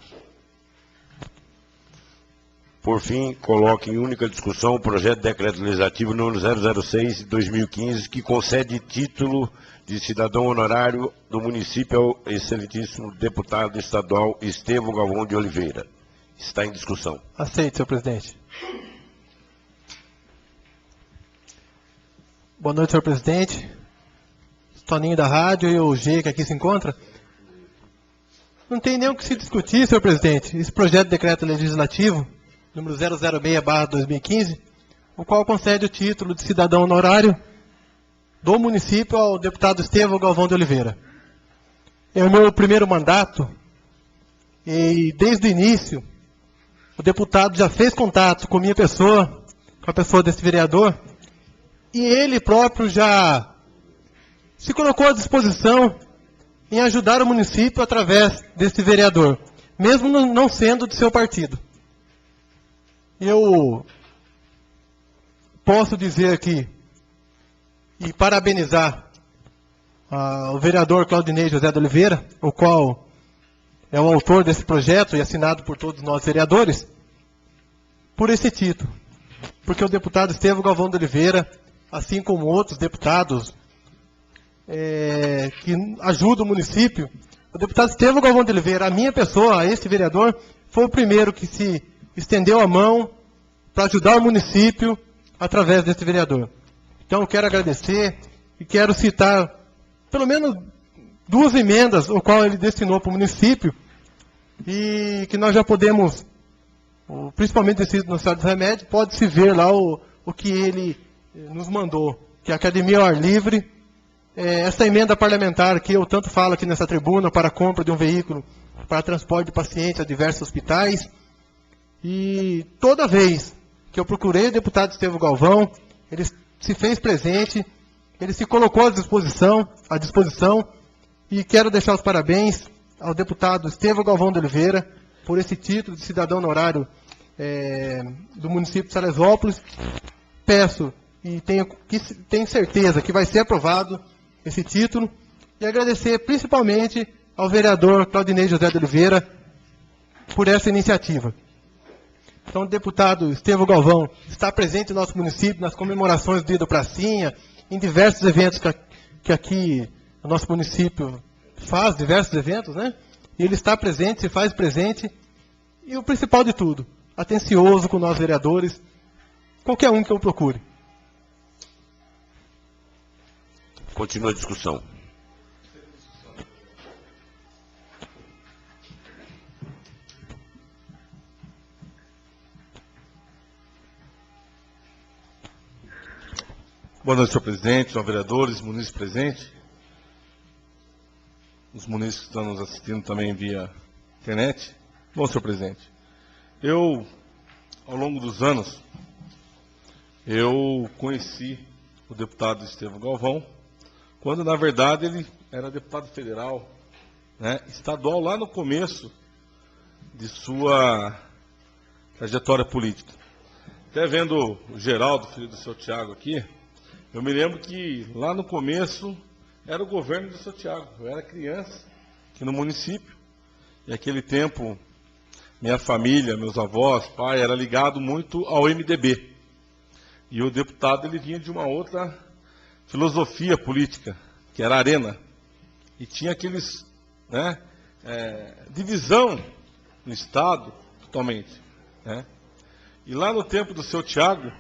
Por fim, coloco em única discussão o projeto de decreto legislativo número 006/2015, que concede título de cidadão honorário do município ao excelentíssimo deputado estadual Estevão Galvão de Oliveira. Está em discussão. Aceito, senhor presidente. Boa noite, senhor presidente. Toninho da rádio e o G, que aqui se encontra. Não tem nem o que se discutir, senhor presidente. Esse projeto de decreto legislativo, número 006/2015, o qual concede o título de cidadão honorário do município ao deputado Estevão Galvão de Oliveira. É o meu primeiro mandato e, desde o início, o deputado já fez contato com minha pessoa, com a pessoa desse vereador, e ele próprio já se colocou à disposição em ajudar o município através desse vereador, mesmo não sendo de seu partido. Eu posso dizer aqui e parabenizar o vereador Claudinei José de Oliveira, o qual é o autor desse projeto e assinado por todos nós vereadores, por esse título. Porque o deputado Estevão Galvão de Oliveira, assim como outros deputados que ajudam o município O deputado Estevão Galvão de Oliveira, a minha pessoa, esse vereador, foi o primeiro que se estendeu a mão para ajudar o município através desse vereador. Então, eu quero agradecer e quero citar pelo menos 2 emendas, o qual ele destinou para o município, e que nós já podemos, principalmente esse no estado dos remédios, pode-se ver lá o que ele nos mandou, que é a Academia ao Ar Livre, essa emenda parlamentar que eu tanto falo aqui nessa tribuna para a compra de um veículo para transporte de pacientes a diversos hospitais. E toda vez que eu procurei o deputado Estevão Galvão, ele se fez presente, ele se colocou à disposição, e quero deixar os parabéns ao deputado Estevão Galvão de Oliveira por esse título de cidadão honorário do município de Salesópolis. Peço e tenho certeza que vai ser aprovado esse título, e agradecer principalmente ao vereador Claudinei José de Oliveira por essa iniciativa. Então, o deputado Estevão Galvão está presente no nosso município, nas comemorações do Dia do Pracinha, em diversos eventos que aqui o nosso município faz, diversos eventos, né? E ele está presente, se faz presente, e o principal de tudo, atencioso com nós vereadores, qualquer um que eu procure. Continua a discussão. Boa noite, senhor presidente, senhor vereadores, munícipes presentes, os munícipes que estão nos assistindo também via internet. Bom, senhor presidente, eu, ao longo dos anos, eu conheci o deputado Estevão Galvão, quando, na verdade, ele era deputado federal, né, estadual, lá no começo de sua trajetória política. Até vendo o Geraldo, filho do seu Tiago aqui, eu me lembro que lá no começo era o governo do seu Tiago. Eu era criança aqui no município, e naquele tempo minha família, meus avós, pai, era ligado muito ao MDB. E o deputado ele vinha de uma outra filosofia política, que era a Arena. E tinha aqueles, né, divisão no Estado, totalmente. Né? E lá no tempo do seu Tiago,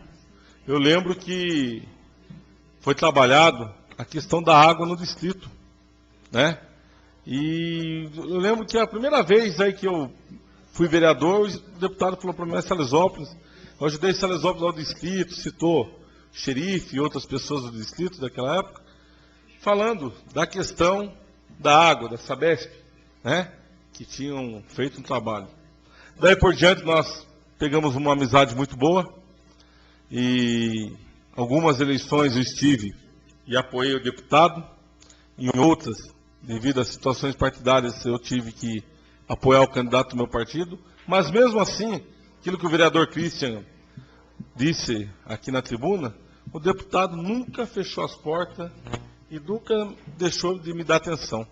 eu lembro que foi trabalhado a questão da água no distrito. Né? E eu lembro que a primeira vez aí que eu fui vereador, o deputado falou para mim, Salesópolis, eu ajudei Salesópolis ao distrito, citou xerife e outras pessoas do distrito daquela época, falando da questão da água, da Sabesp, né, que tinham feito um trabalho. Daí por diante nós pegamos uma amizade muito boa, e algumas eleições eu estive e apoiei o deputado, em outras, devido às situações partidárias, eu tive que apoiar o candidato do meu partido, mas mesmo assim, aquilo que o vereador Christian disse aqui na tribuna, o deputado nunca fechou as portas e nunca deixou de me dar atenção.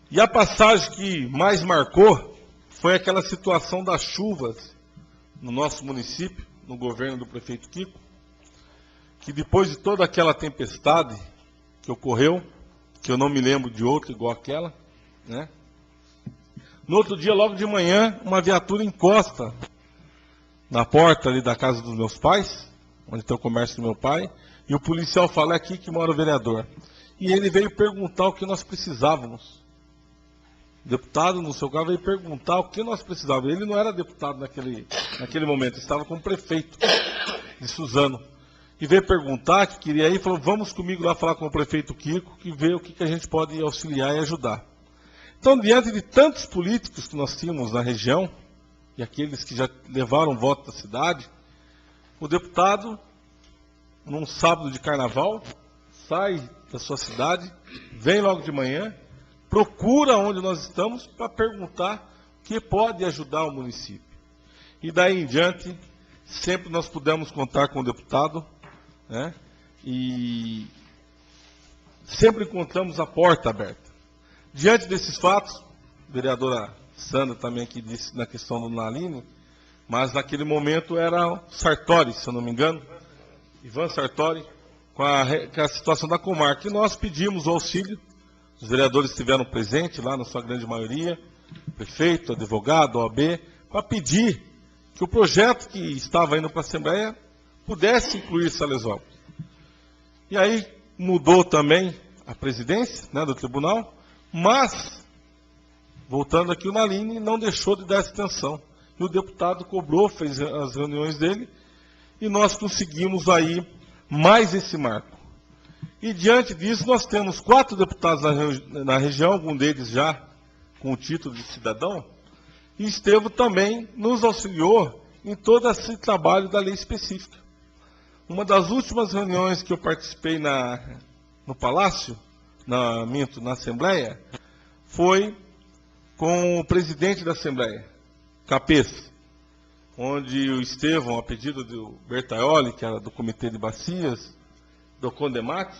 E a passagem que mais marcou foi aquela situação das chuvas no nosso município, no governo do prefeito Kiko, que depois de toda aquela tempestade que ocorreu, que eu não me lembro de outra igual aquela, né? No outro dia, logo de manhã, uma viatura encosta na porta ali da casa dos meus pais, onde tem o comércio do meu pai, e o policial fala, é aqui que mora o vereador. E ele veio perguntar o que nós precisávamos. O deputado, no seu caso, veio perguntar o que nós precisávamos. Ele não era deputado naquele momento, estava como prefeito de Suzano. E veio perguntar, que queria ir, falou, vamos comigo lá falar com o prefeito Kiko, que vê o que a gente pode auxiliar e ajudar. Então, diante de tantos políticos que nós tínhamos na região, e aqueles que já levaram voto da cidade, o deputado, num sábado de carnaval, sai da sua cidade, vem logo de manhã, procura onde nós estamos para perguntar o que pode ajudar o município. E daí em diante, sempre nós pudemos contar com o deputado, né? E sempre encontramos a porta aberta. Diante desses fatos, a vereadora Sandra também aqui disse na questão do Naline, mas naquele momento era o Sartori, se eu não me engano, Ivan Sartori, com a situação da comarca. E nós pedimos o auxílio, Os vereadores estiveram presentes lá, na sua grande maioria, prefeito, advogado, OAB, para pedir que o projeto que estava indo para a Assembleia pudesse incluir Salesópolis. E aí mudou também a presidência, né, do tribunal, mas, voltando aqui, o Naline não deixou de dar essa atenção. E o deputado cobrou, fez as reuniões dele, e nós conseguimos aí mais esse marco. E diante disso, nós temos 4 deputados na região, algum deles já com o título de cidadão, e Estevão também nos auxiliou em todo esse trabalho da lei específica. Uma das últimas reuniões que eu participei no Palácio, na Assembleia, foi com o presidente da Assembleia, Capês, onde o Estevão, a pedido do Bertaioli, que era do Comitê de Bacias, do Condemate,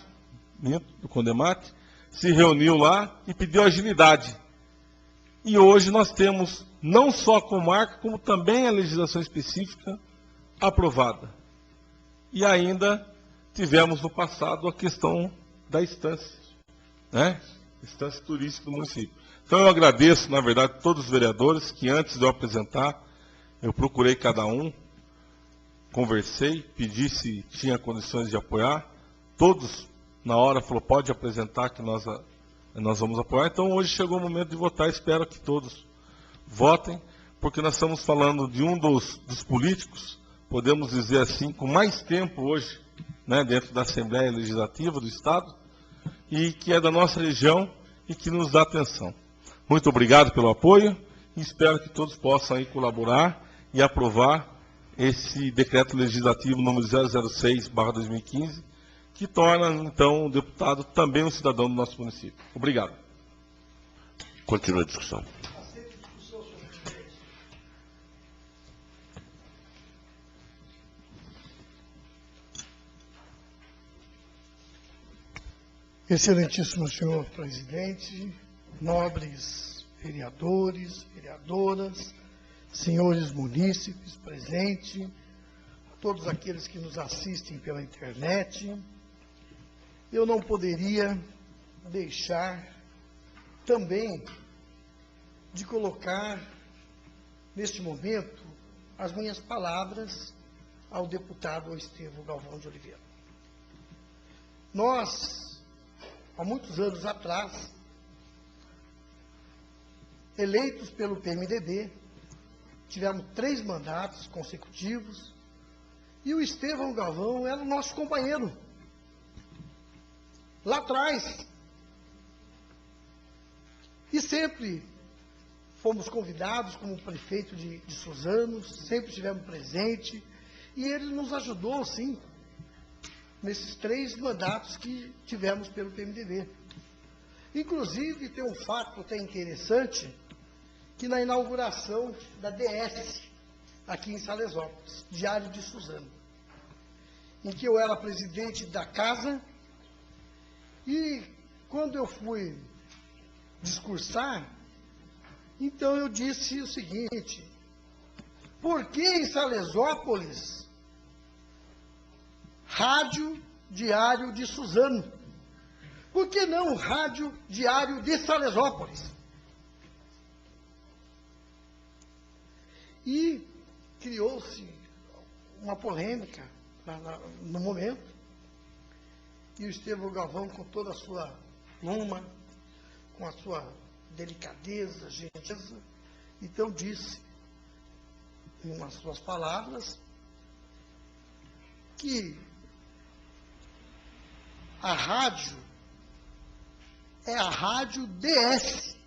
se reuniu lá e pediu agilidade. E hoje nós temos não só a comarca, como também a legislação específica aprovada. E ainda tivemos no passado a questão da instância, né? Instância turística do município. Então eu agradeço, na verdade, todos os vereadores que antes de eu apresentar, eu procurei cada um, conversei, pedi se tinha condições de apoiar. Todos, na hora, falaram, pode apresentar que nós vamos apoiar. Então hoje chegou o momento de votar, espero que todos votem, porque nós estamos falando de um dos políticos, podemos dizer assim, com mais tempo hoje, né, dentro da Assembleia Legislativa do Estado, e que é da nossa região e que nos dá atenção. Muito obrigado pelo apoio e espero que todos possam aí colaborar e aprovar esse decreto legislativo número 006/2015, que torna, então, o deputado também um cidadão do nosso município. Obrigado. Continua a discussão. Excelentíssimo senhor presidente, nobres vereadores, vereadoras, senhores munícipes presentes, todos aqueles que nos assistem pela internet, eu não poderia deixar também de colocar, neste momento, as minhas palavras ao deputado Estevão Galvão de Oliveira. Nós, há muitos anos atrás, eleitos pelo PMDB, tivemos 3 mandatos consecutivos, e o Estevão Galvão era o nosso companheiro. Lá atrás. E sempre fomos convidados como prefeito de Suzano, sempre estivemos presentes, e ele nos ajudou, sim, nesses 3 mandatos que tivemos pelo PMDB. Inclusive, tem um fato até interessante, que na inauguração da DS, aqui em Salesópolis, Diário de Suzano, em que eu era presidente da casa, e quando eu fui discursar, então eu disse o seguinte: por que em Salesópolis, Rádio Diário de Suzano? Por que não Rádio Diário de Salesópolis? E criou-se uma polêmica no momento, e o Estevão Galvão, com toda a sua pluma, com a sua delicadeza, gentileza, então disse, em umas suas palavras, que a rádio é a rádio DS,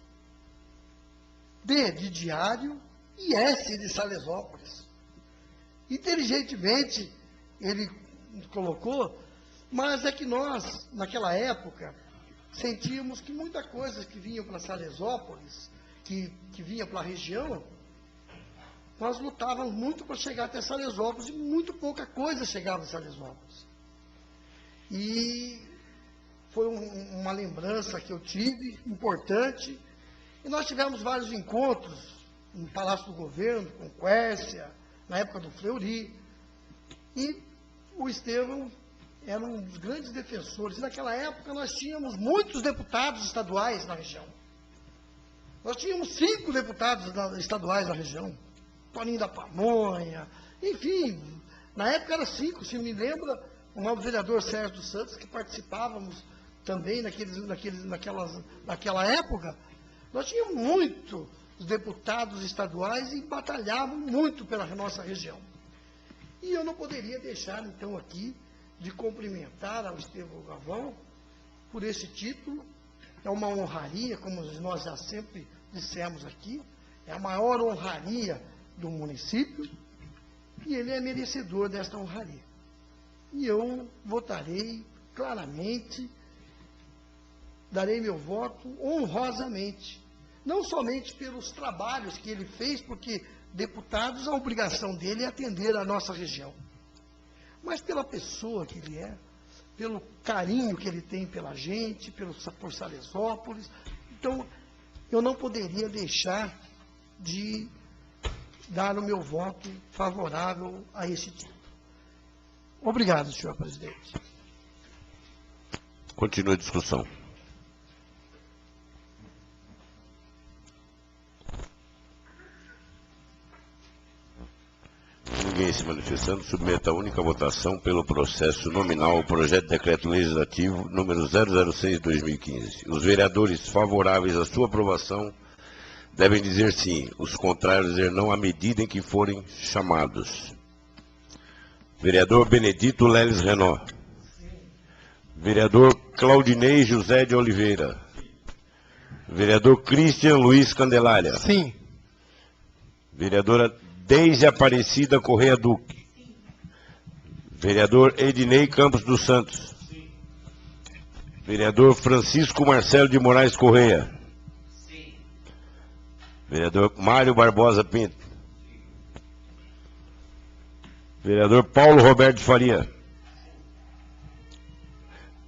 D de Diário e S de Salesópolis. Inteligentemente, ele colocou, mas é que nós, naquela época, sentíamos que muita coisa que vinha para Salesópolis, que vinha para a região, nós lutávamos muito para chegar até Salesópolis, e muito pouca coisa chegava em Salesópolis. E foi uma lembrança que eu tive, importante, e nós tivemos vários encontros no Palácio do Governo, com Quércia, na época do Fleury, e o Estevão, era um dos grandes defensores. E naquela época nós tínhamos muitos deputados estaduais na região. Nós tínhamos 5 deputados estaduais na região. Toninho da Pamonha, enfim, na época era 5, se me lembra, o novo vereador Sérgio dos Santos, que participávamos também naquela época. Nós tínhamos muitos deputados estaduais e batalhavam muito pela nossa região. E eu não poderia deixar, então, aqui, de cumprimentar ao Estevão Galvão por esse título. É uma honraria, como nós já sempre dissemos aqui, é a maior honraria do município, e ele é merecedor desta honraria. E eu votarei claramente, darei meu voto honrosamente, não somente pelos trabalhos que ele fez, porque deputados, a obrigação dele é atender a nossa região, mas pela pessoa que ele é, pelo carinho que ele tem pela gente, por Salesópolis. Então, eu não poderia deixar de dar o meu voto favorável a esse título. Obrigado, senhor presidente. Continua a discussão. Ninguém se manifestando, submeta a única votação pelo processo nominal o projeto de decreto legislativo número 006/2015. Os vereadores favoráveis à sua aprovação devem dizer sim, os contrários dizer não à medida em que forem chamados. Vereador Benedito Leles Renault. Vereador Claudinei José de Oliveira. Vereador Cristian Luiz Candelária. Sim. Vereadora Deise Aparecida Correia Duque. Vereador Ednei Campos dos Santos. Vereador Francisco Marcelo de Moraes Correia. Vereador Mário Barbosa Pinto. Vereador Paulo Roberto de Faria.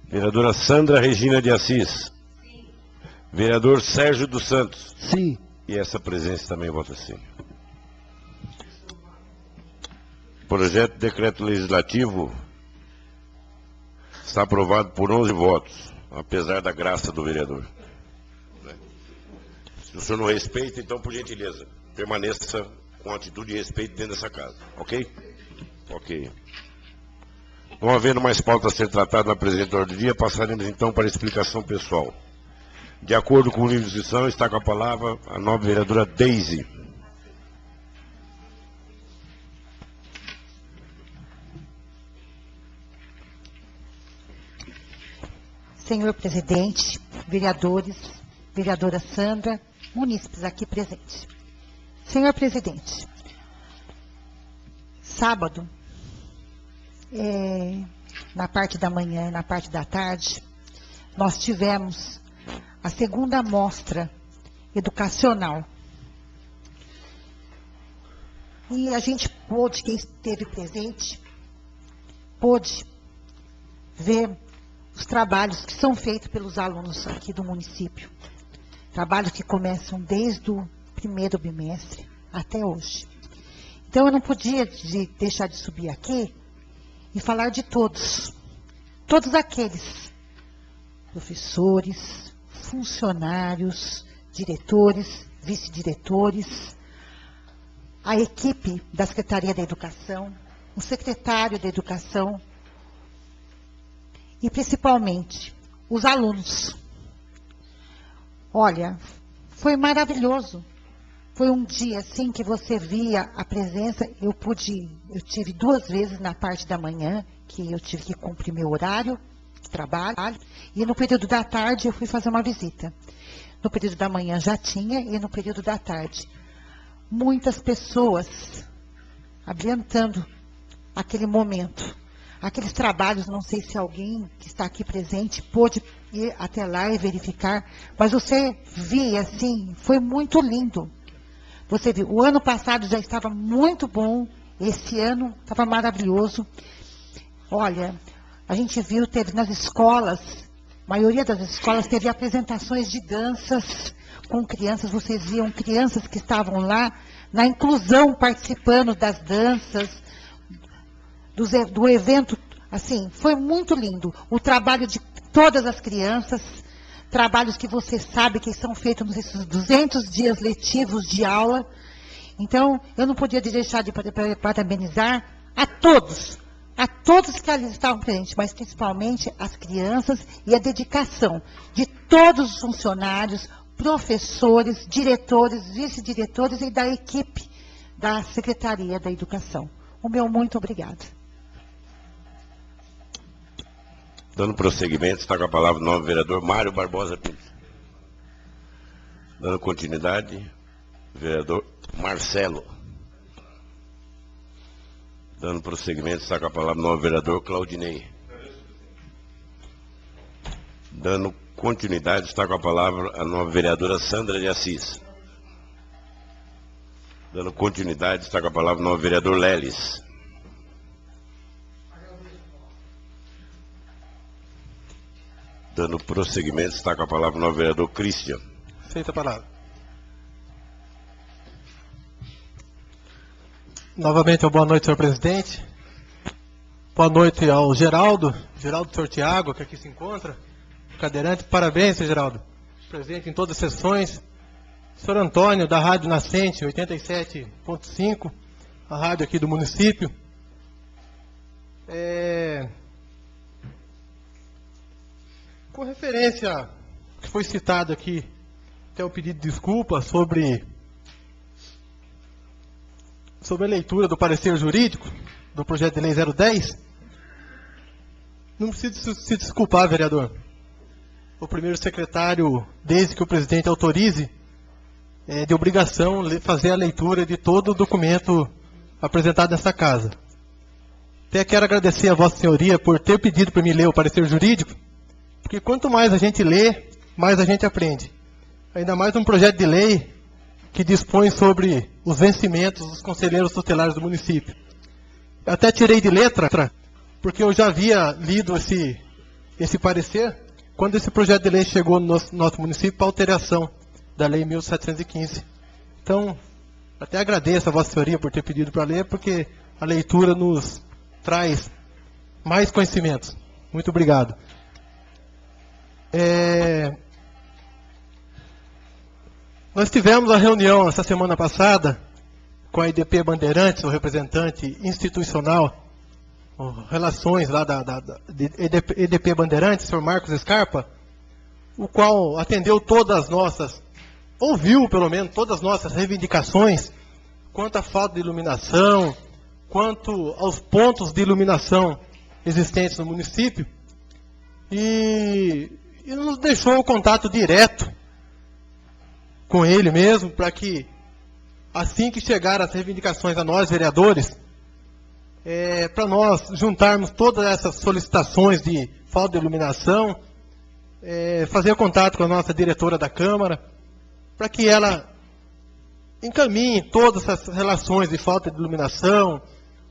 Vereadora Sandra Regina de Assis. Vereador Sérgio dos Santos. Sim. E essa presença também vota sim. Projeto de decreto legislativo está aprovado por 11 votos, apesar da graça do vereador. Se o senhor não respeita, então, por gentileza, permaneça com atitude de respeito dentro dessa casa, ok? Ok. Não havendo mais pauta a ser tratada na presente ordem do dia, passaremos então para a explicação pessoal. De acordo com o livro de inscrição, está com a palavra a nobre vereadora Deise. Senhor presidente, vereadores, vereadora Sandra, munícipes aqui presentes. Senhor presidente, sábado, na parte da manhã e na parte da tarde, nós tivemos a segunda mostra educacional. E a gente pôde, quem esteve presente, pôde ver os trabalhos que são feitos pelos alunos aqui do município. Trabalhos que começam desde o primeiro bimestre até hoje. Então eu não podia deixar de subir aqui e falar de todos. Todos aqueles professores, funcionários, diretores, vice-diretores, a equipe da Secretaria da Educação, o secretário da Educação, e principalmente os alunos. Olha, foi maravilhoso. Foi um dia assim que você via a presença. Eu tive 2 vezes na parte da manhã, que eu tive que cumprir meu horário de trabalho, e no período da tarde eu fui fazer uma visita. No período da manhã já tinha, e no período da tarde. Muitas pessoas abrilhantando aquele momento. Aqueles trabalhos, não sei se alguém que está aqui presente pôde ir até lá e verificar, mas você via assim, foi muito lindo. Você viu, o ano passado já estava muito bom, esse ano estava maravilhoso. Olha, a gente viu, teve nas escolas, a maioria das escolas teve apresentações de danças com crianças, vocês viam crianças que estavam lá na inclusão, participando das danças, do evento Assim, foi muito lindo. O trabalho de todas as crianças, trabalhos que você sabe que são feitos nesses 200 dias letivos de aula. Então, eu não podia deixar de parabenizar a todos que ali estavam presentes, mas principalmente as crianças e a dedicação de todos os funcionários, professores, diretores, vice-diretores e da equipe da Secretaria da Educação. O meu muito obrigado. Dando prosseguimento, está com a palavra o novo vereador Mário Barbosa Pinto. Dando continuidade, vereador Marcelo. Dando prosseguimento, está com a palavra o novo vereador Claudinei. Dando continuidade, está com a palavra a nova vereadora Sandra de Assis. Dando continuidade, está com a palavra o novo vereador Leles. Dando prosseguimento, está com a palavra o novo vereador Christian. Feita a palavra. Novamente, uma boa noite, senhor presidente. Boa noite ao Geraldo Sortiago, que aqui se encontra, cadeirante. Parabéns, senhor Geraldo. Presente em todas as sessões. Senhor Antônio, da Rádio Nascente, 87.5, a rádio aqui do município. Com referência ao que foi citado aqui, até o pedido de desculpa sobre a leitura do parecer jurídico do projeto de lei 010, não precisa se desculpar, vereador. O primeiro secretário, desde que o presidente autorize, é de obrigação fazer a leitura de todo o documento apresentado nessa casa. Até quero agradecer a Vossa Senhoria por ter pedido para mim ler o parecer jurídico, porque quanto mais a gente lê, mais a gente aprende. Ainda mais um projeto de lei que dispõe sobre os vencimentos dos conselheiros tutelares do município. Eu até tirei de letra, porque eu já havia lido esse parecer, quando esse projeto de lei chegou no nosso município para alteração da Lei 1715. Então, até agradeço a Vossa Senhoria por ter pedido para ler, porque a leitura nos traz mais conhecimentos. Muito obrigado. Nós tivemos a reunião essa semana passada com a IDP Bandeirantes, o representante institucional, relações lá de IDP Bandeirantes, o senhor Marcos Scarpa, o qual atendeu ouviu pelo menos todas as nossas reivindicações quanto à falta de iluminação, quanto aos pontos de iluminação existentes no município, e nos deixou o contato direto com ele mesmo, para que, assim que chegar as reivindicações a nós, vereadores, para nós juntarmos todas essas solicitações de falta de iluminação, fazer contato com a nossa diretora da Câmara, para que ela encaminhe todas essas relações de falta de iluminação,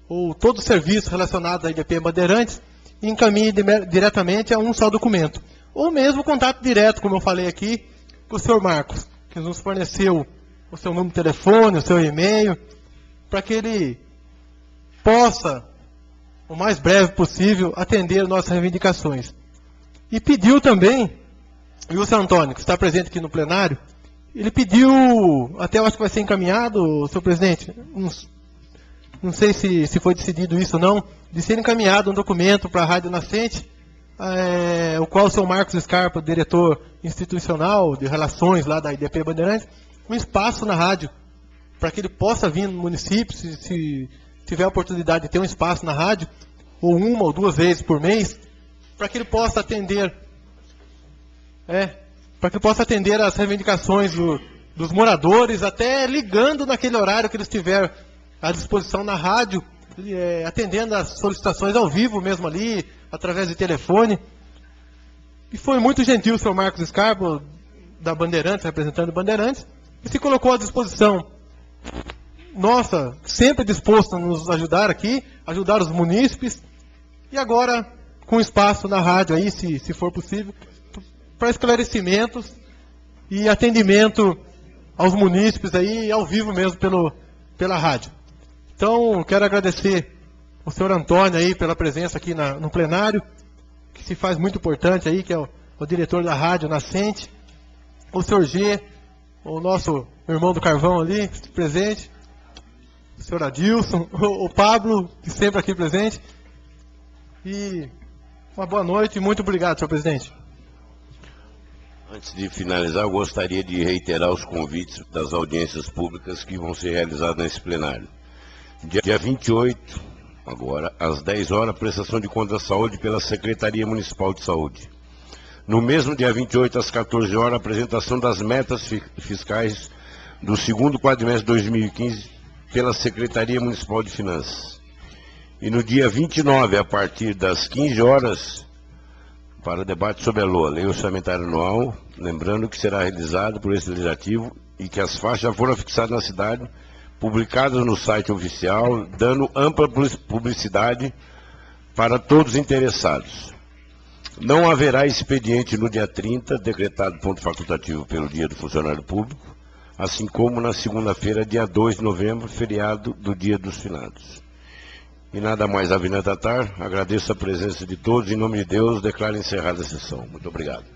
ou todo o serviço relacionado à IDP Bandeirantes, e encaminhe diretamente a um só documento. Ou mesmo contato direto, como eu falei aqui, com o senhor Marcos, que nos forneceu o seu número de telefone, o seu e-mail, para que ele possa, o mais breve possível, atender nossas reivindicações. E pediu também, e o senhor Antônio, que está presente aqui no plenário, ele pediu, até eu acho que vai ser encaminhado, senhor presidente, não sei se foi decidido isso ou não, de ser encaminhado um documento para a Rádio Nascente, o qual o senhor Marcos Scarpa, diretor institucional de relações lá da IDP Bandeirantes, um espaço na rádio, para que ele possa vir no município, se tiver a oportunidade de ter um espaço na rádio, ou uma ou duas vezes por mês, para que ele possa atender, as reivindicações dos moradores, até ligando naquele horário que eles tiverem à disposição na rádio, atendendo as solicitações ao vivo mesmo ali, através de telefone. E foi muito gentil o senhor Marcos Scarpa, da Bandeirantes, representando Bandeirantes, e se colocou à disposição. Nossa, sempre disposto a nos ajudar aqui, ajudar os munícipes, e agora com espaço na rádio aí, se for possível, para esclarecimentos e atendimento aos munícipes aí, ao vivo mesmo pela rádio. Então, quero agradecer o senhor Antônio aí pela presença aqui no plenário, que se faz muito importante aí, que é o diretor da Rádio Nascente, o senhor G, o nosso irmão do Carvão ali, presente, o senhor Adilson, o Pablo, que sempre aqui presente, e uma boa noite e muito obrigado, senhor presidente. Antes de finalizar, eu gostaria de reiterar os convites das audiências públicas que vão ser realizadas nesse plenário. Dia 28, agora, às 10 horas, prestação de contas da saúde pela Secretaria Municipal de Saúde. No mesmo dia 28, às 14 horas, apresentação das metas fiscais do segundo quadrimestre de 2015 pela Secretaria Municipal de Finanças. E no dia 29, a partir das 15 horas, para debate sobre a LOA, Lei Orçamentária Anual, lembrando que será realizado por esse legislativo e que as faixas já foram fixadas na cidade, publicadas no site oficial, dando ampla publicidade para todos os interessados. Não haverá expediente no dia 30, decretado ponto facultativo pelo Dia do Funcionário Público, assim como na segunda-feira, dia 2 de novembro, feriado do Dia dos Finados. E nada mais a vir a tratar, agradeço a presença de todos, em nome de Deus, declaro encerrada a sessão. Muito obrigado.